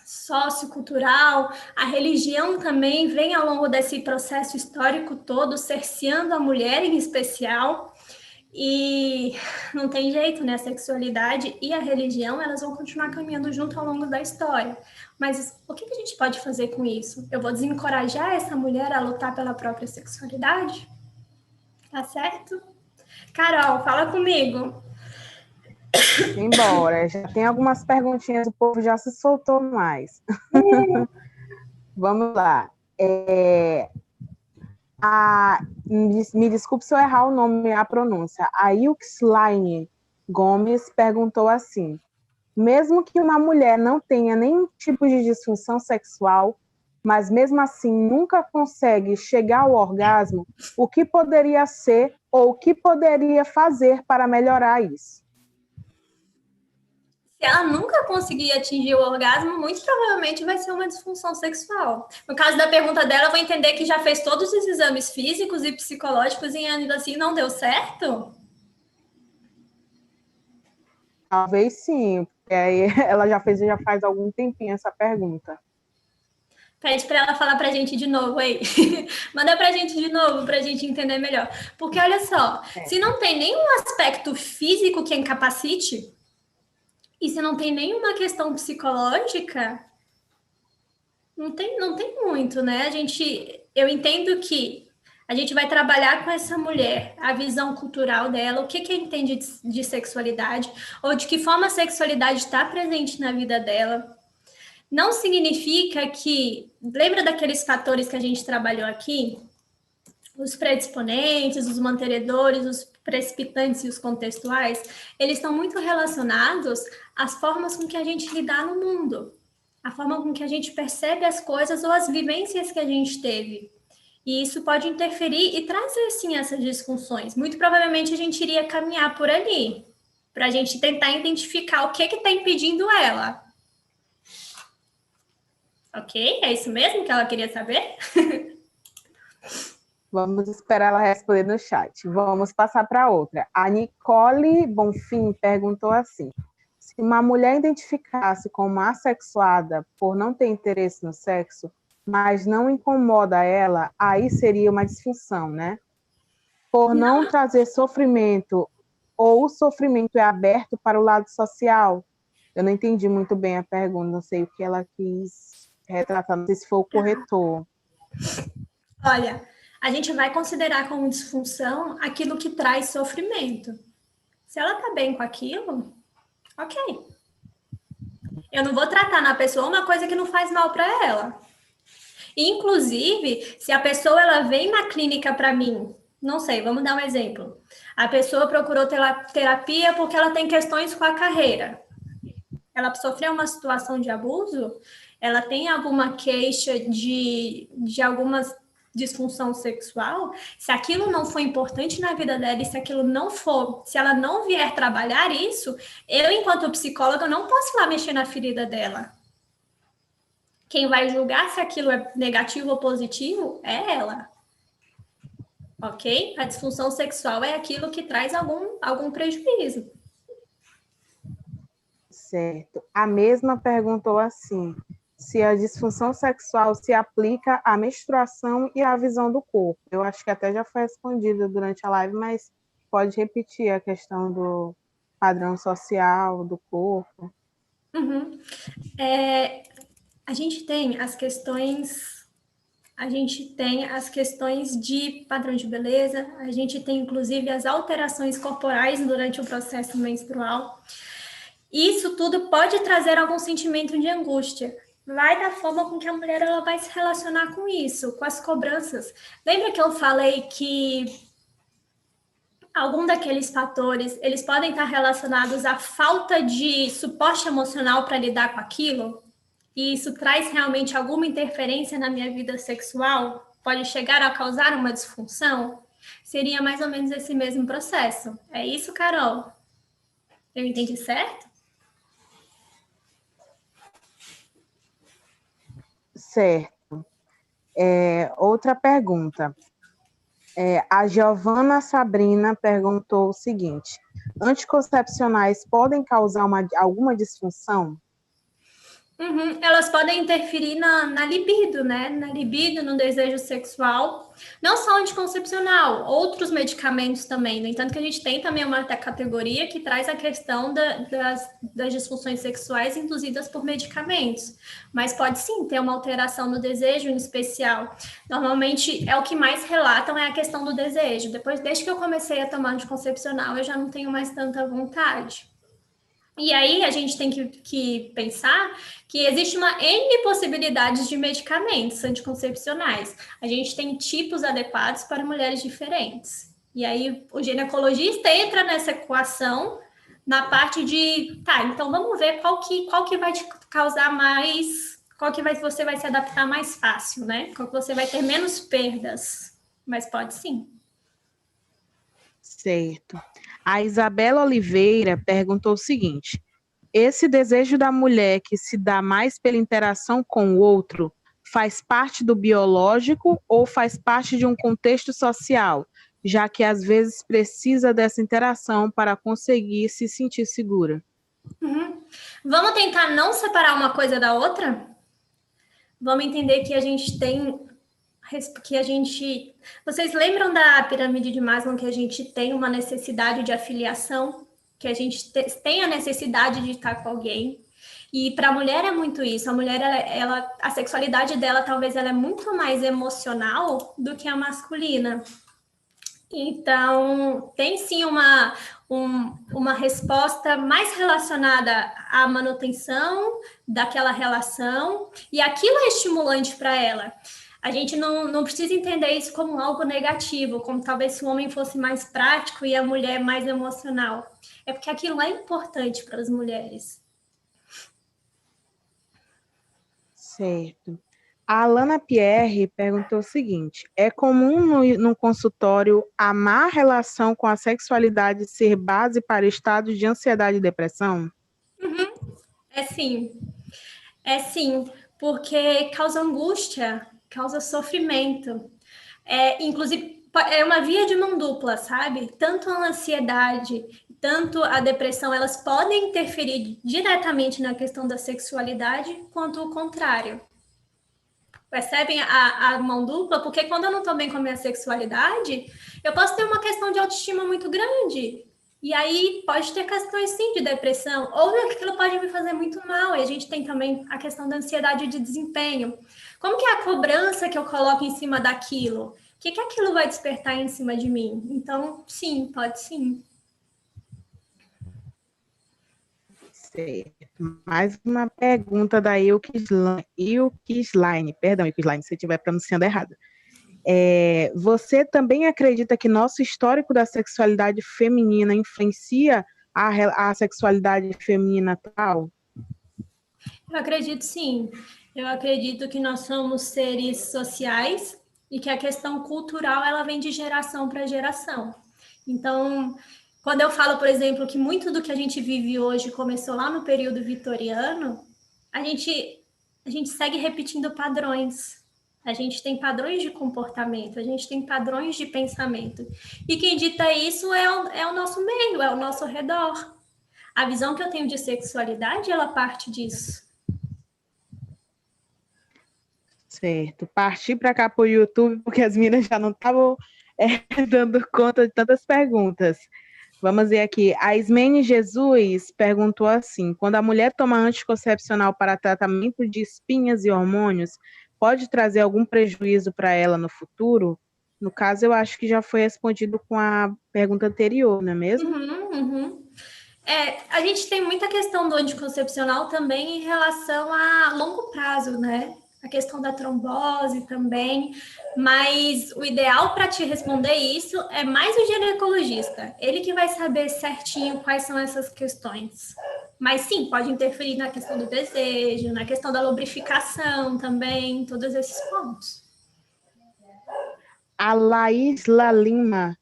Speaker 1: sociocultural, a religião também vem ao longo desse processo histórico todo, cerceando a mulher em especial, e não tem jeito, né? A sexualidade e a religião, elas vão continuar caminhando junto ao longo da história. Mas o que a gente pode fazer com isso? Eu vou desencorajar essa mulher a lutar pela própria sexualidade? Tá certo? Carol, fala comigo.
Speaker 2: Embora, já tem algumas perguntinhas, o povo já se soltou mais. Vamos lá. Me desculpe se eu errar o nome e a pronúncia. A Yuxline Gomes perguntou assim: mesmo que uma mulher não tenha nenhum tipo de disfunção sexual, mas mesmo assim nunca consegue chegar ao orgasmo, o que poderia ser ou o que poderia fazer para melhorar isso?
Speaker 1: Se ela nunca conseguir atingir o orgasmo, muito provavelmente vai ser uma disfunção sexual. No caso da pergunta dela, eu vou entender que já fez todos os exames físicos e psicológicos e ainda assim não deu certo?
Speaker 2: Talvez sim, porque aí ela já faz algum tempinho essa pergunta.
Speaker 1: Pede para ela falar para a gente de novo aí. Manda para a gente de novo para a gente entender melhor. Porque olha só, se não tem nenhum aspecto físico que incapacite, e se não tem nenhuma questão psicológica, não tem muito, né? Eu entendo que a gente vai trabalhar com essa mulher, a visão cultural dela, o que entende de sexualidade, ou de que forma a sexualidade está presente na vida dela. Não significa que... Lembra daqueles fatores que a gente trabalhou aqui? Os predisponentes, os mantenedores, os precipitantes e os contextuais, eles estão muito relacionados às formas com que a gente lidar no mundo, a forma com que a gente percebe as coisas ou as vivências que a gente teve. E isso pode interferir e trazer, sim, essas disfunções. Muito provavelmente a gente iria caminhar por ali, para a gente tentar identificar o que está impedindo ela. Ok? É isso mesmo que ela queria saber?
Speaker 2: Vamos esperar ela responder no chat. Vamos passar para outra. A Nicole Bonfim perguntou assim: se uma mulher identificasse como assexuada por não ter interesse no sexo, mas não incomoda ela, aí seria uma disfunção, né? Por não trazer sofrimento, ou o sofrimento é aberto para o lado social? Eu não entendi muito bem a pergunta, não sei o que ela quis retratar, não sei se foi o corretor.
Speaker 1: Olha, a gente vai considerar como disfunção aquilo que traz sofrimento. Se ela tá bem com aquilo, ok. Eu não vou tratar na pessoa uma coisa que não faz mal para ela. Inclusive, se a pessoa ela vem na clínica para mim, não sei, vamos dar um exemplo. A pessoa procurou terapia porque ela tem questões com a carreira. ela sofreu uma situação de abuso, ela tem alguma queixa de alguma disfunção sexual, se aquilo não for importante na vida dela e se aquilo não for, se ela não vier trabalhar isso, eu, enquanto psicóloga, não posso ir lá mexer na ferida dela. Quem vai julgar se aquilo é negativo ou positivo é ela. Ok? A disfunção sexual é aquilo que traz algum prejuízo.
Speaker 2: Certo. A mesma perguntou assim, se a disfunção sexual se aplica à menstruação e à visão do corpo. Eu acho que até já foi respondida durante a live, mas pode repetir a questão do padrão social, do corpo.
Speaker 1: Uhum. A gente tem as questões de padrão de beleza, a gente tem inclusive as alterações corporais durante o processo menstrual. Isso tudo pode trazer algum sentimento de angústia. Vai da forma com que a mulher ela vai se relacionar com isso, com as cobranças. Lembra que eu falei que algum daqueles fatores, eles podem estar relacionados à falta de suporte emocional para lidar com aquilo? E isso traz realmente alguma interferência na minha vida sexual? Pode chegar a causar uma disfunção? Seria mais ou menos esse mesmo processo. É isso, Carol? Eu entendi certo?
Speaker 2: Certo. Outra pergunta. A Giovana Sabrina perguntou o seguinte: anticoncepcionais podem causar alguma disfunção?
Speaker 1: Uhum. Elas podem interferir na libido, né? Na libido, no desejo sexual. Não só anticoncepcional, outros medicamentos também. No entanto, que a gente tem também uma categoria que traz a questão das disfunções sexuais induzidas por medicamentos. Mas pode sim ter uma alteração no desejo em especial. Normalmente, é o que mais relatam é a questão do desejo. Depois, desde que eu comecei a tomar anticoncepcional, eu já não tenho mais tanta vontade. E aí a gente tem que pensar que existe uma N possibilidades de medicamentos anticoncepcionais. A gente tem tipos adequados para mulheres diferentes. E aí o ginecologista entra nessa equação na parte de, tá, então vamos ver qual que vai te causar mais, você vai se adaptar mais fácil, né? Qual que você vai ter menos perdas. Mas pode sim.
Speaker 2: Certo. A Isabela Oliveira perguntou o seguinte: esse desejo da mulher que se dá mais pela interação com o outro faz parte do biológico ou faz parte de um contexto social, já que às vezes precisa dessa interação para conseguir se sentir segura?
Speaker 1: Uhum. Vamos tentar não separar uma coisa da outra? Vamos entender que a gente tem vocês lembram da pirâmide de Maslow, que a gente tem uma necessidade de afiliação, que a gente tem a necessidade de estar com alguém? E para a mulher é muito isso. A mulher, a sexualidade dela, talvez ela é muito mais emocional do que a masculina. Então, tem sim uma resposta mais relacionada à manutenção daquela relação, e aquilo é estimulante para ela. A gente não precisa entender isso como algo negativo, como talvez se o homem fosse mais prático e a mulher mais emocional. É porque aquilo é importante para as mulheres.
Speaker 2: Certo. A Alana Pierre perguntou o seguinte: é comum no consultório a má relação com a sexualidade ser base para estados de ansiedade e depressão?
Speaker 1: Uhum. É sim, porque causa angústia, causa sofrimento. Inclusive, é uma via de mão dupla, sabe? Tanto a ansiedade, tanto a depressão, elas podem interferir diretamente na questão da sexualidade, quanto o contrário. Percebem a mão dupla? Porque quando eu não estou bem com a minha sexualidade, eu posso ter uma questão de autoestima muito grande. E aí pode ter questões, sim, de depressão, ou aquilo pode me fazer muito mal. E a gente tem também a questão da ansiedade de desempenho. Como que é a cobrança que eu coloco em cima daquilo? O que aquilo vai despertar em cima de mim? Então, sim, pode sim.
Speaker 2: Certo. Mais uma pergunta da Ilkisline. Perdão, Ilkisline, se eu estiver pronunciando errado. Você também acredita que nosso histórico da sexualidade feminina influencia a sexualidade feminina atual?
Speaker 1: Eu acredito sim. Eu acredito que nós somos seres sociais e que a questão cultural ela vem de geração para geração. Então, quando eu falo, por exemplo, que muito do que a gente vive hoje começou lá no período vitoriano, a gente, a gente segue repetindo padrões. A gente tem padrões de comportamento, a gente tem padrões de pensamento. E quem dita isso é o nosso meio, é o nosso redor. A visão que eu tenho de sexualidade, ela parte disso.
Speaker 2: Certo. Parti para cá para o YouTube, porque as meninas já não estavam dando conta de tantas perguntas. Vamos ver aqui. A Ismene Jesus perguntou assim: quando a mulher toma anticoncepcional para tratamento de espinhas e hormônios, pode trazer algum prejuízo para ela no futuro? No caso, eu acho que já foi respondido com a pergunta anterior, não é mesmo?
Speaker 1: Uhum. A gente tem muita questão do anticoncepcional também em relação a longo prazo, né? A questão da trombose também, mas o ideal para te responder isso é mais o ginecologista, ele que vai saber certinho quais são essas questões. Mas sim, pode interferir na questão do desejo, na questão da lubrificação também, todos esses pontos.
Speaker 2: A Laísla Lima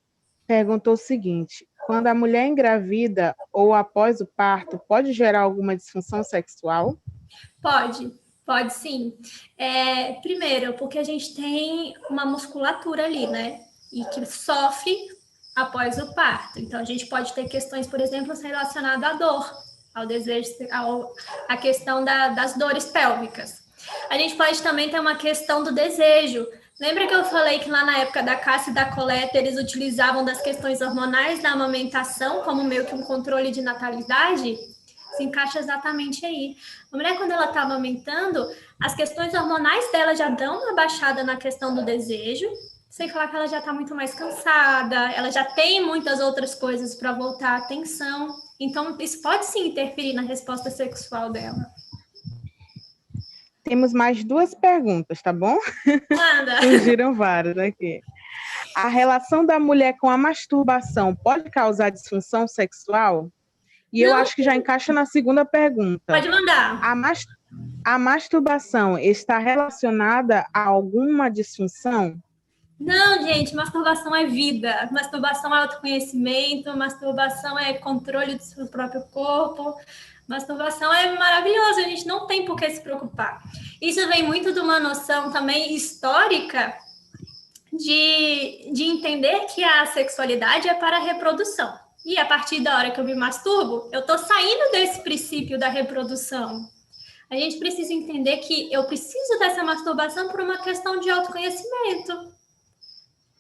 Speaker 2: perguntou o seguinte: quando a mulher engravida ou após o parto, pode gerar alguma disfunção sexual?
Speaker 1: Pode sim. Primeiro, porque a gente tem uma musculatura ali, né? E que sofre após o parto. Então, a gente pode ter questões, por exemplo, relacionadas à dor, ao desejo, à questão das dores pélvicas. A gente pode também ter uma questão do desejo. Lembra que eu falei que lá na época da caça e da coleta eles utilizavam das questões hormonais da amamentação como meio que um controle de natalidade? Se encaixa exatamente aí. A mulher, quando ela está amamentando, as questões hormonais dela já dão uma baixada na questão do desejo, sem falar que ela já está muito mais cansada, ela já tem muitas outras coisas para voltar a atenção. Então, isso pode sim interferir na resposta sexual dela.
Speaker 2: Temos mais 2 perguntas, tá bom?
Speaker 1: Manda.
Speaker 2: Surgiram várias aqui. A relação da mulher com a masturbação pode causar disfunção sexual? E eu acho que já encaixa na segunda pergunta.
Speaker 1: Pode mandar.
Speaker 2: A masturbação está relacionada a alguma disfunção?
Speaker 1: Não, gente, masturbação é vida, masturbação é autoconhecimento, masturbação é controle do seu próprio corpo, masturbação é maravilhoso, a gente não tem por que se preocupar. Isso vem muito de uma noção também histórica de entender que a sexualidade é para a reprodução. E a partir da hora que eu me masturbo, eu estou saindo desse princípio da reprodução. A gente precisa entender que eu preciso dessa masturbação por uma questão de autoconhecimento.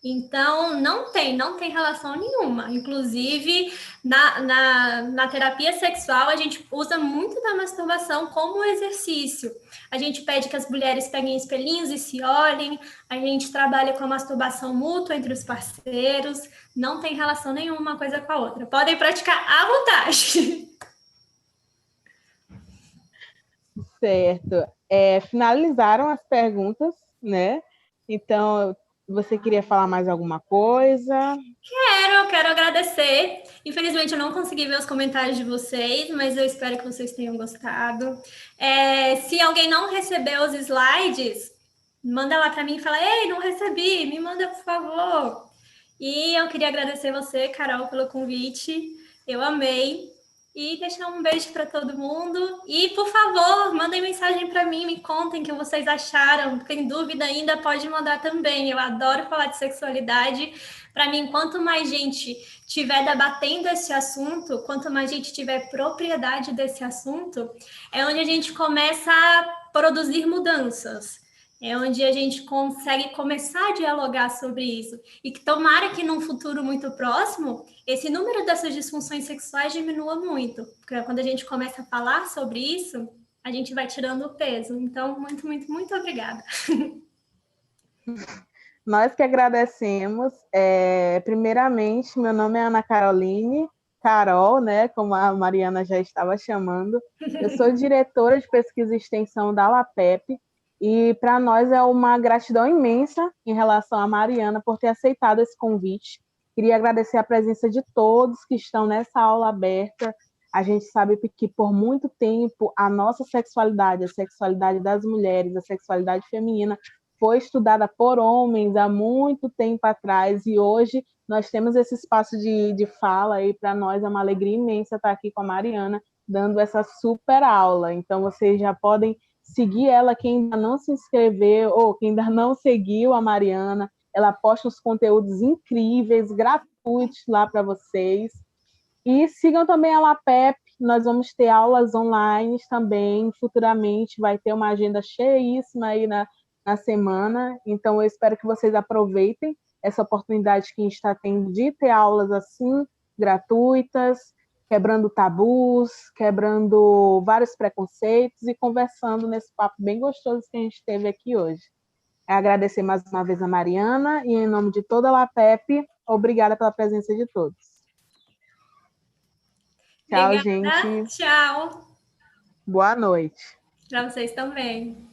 Speaker 1: Então, não tem relação nenhuma. Inclusive, na terapia sexual, a gente usa muito da masturbação como exercício. A gente pede que as mulheres peguem espelhinhos e se olhem. A gente trabalha com a masturbação mútua entre os parceiros. Não tem relação nenhuma uma coisa com a outra. Podem praticar à vontade.
Speaker 2: Certo. Finalizaram as perguntas, né? Então, você queria falar mais alguma coisa?
Speaker 1: Quero agradecer. Infelizmente, eu não consegui ver os comentários de vocês, mas eu espero que vocês tenham gostado. Se alguém não recebeu os slides, manda lá para mim e fala: ei, não recebi, me manda, por favor. E eu queria agradecer você, Carol, pelo convite. Eu amei. E deixar um beijo para todo mundo. E, por favor, mandem mensagem para mim, me contem o que vocês acharam. Tem dúvida ainda, pode mandar também. Eu adoro falar de sexualidade. Para mim, quanto mais gente tiver debatendo esse assunto, quanto mais gente tiver propriedade desse assunto, é onde a gente começa a produzir mudanças. É onde a gente consegue começar a dialogar sobre isso. E que tomara que num futuro muito próximo, esse número dessas disfunções sexuais diminua muito. Porque quando a gente começa a falar sobre isso, a gente vai tirando o peso. Então, muito, muito, muito obrigada.
Speaker 2: Nós que agradecemos. Primeiramente, meu nome é Ana Caroline, Carol, né, como a Mariana já estava chamando. Eu sou diretora de pesquisa e extensão da LAPEP, e para nós é uma gratidão imensa em relação a Mariana por ter aceitado esse convite. Queria agradecer a presença de todos que estão nessa aula aberta, A gente sabe que por muito tempo a nossa sexualidade, a sexualidade das mulheres, a sexualidade feminina foi estudada por homens há muito tempo atrás, e hoje nós temos esse espaço de fala aí. Para nós é uma alegria imensa estar aqui com a Mariana, dando essa super aula. Então, vocês já podem seguir ela, quem ainda não se inscreveu, ou quem ainda não seguiu a Mariana. Ela posta uns conteúdos incríveis, gratuitos lá para vocês. E sigam também a LAPEP, nós vamos ter aulas online também, futuramente vai ter uma agenda cheíssima aí na semana, então eu espero que vocês aproveitem essa oportunidade que a gente está tendo de ter aulas assim, gratuitas, quebrando tabus, quebrando vários preconceitos e conversando nesse papo bem gostoso que a gente teve aqui hoje. Agradecer mais uma vez a Mariana e, em nome de toda a LAPEP, obrigada pela presença de todos. Tchau,
Speaker 1: Obrigada.
Speaker 2: gente.
Speaker 1: Tchau.
Speaker 2: Boa noite.
Speaker 1: Para vocês também.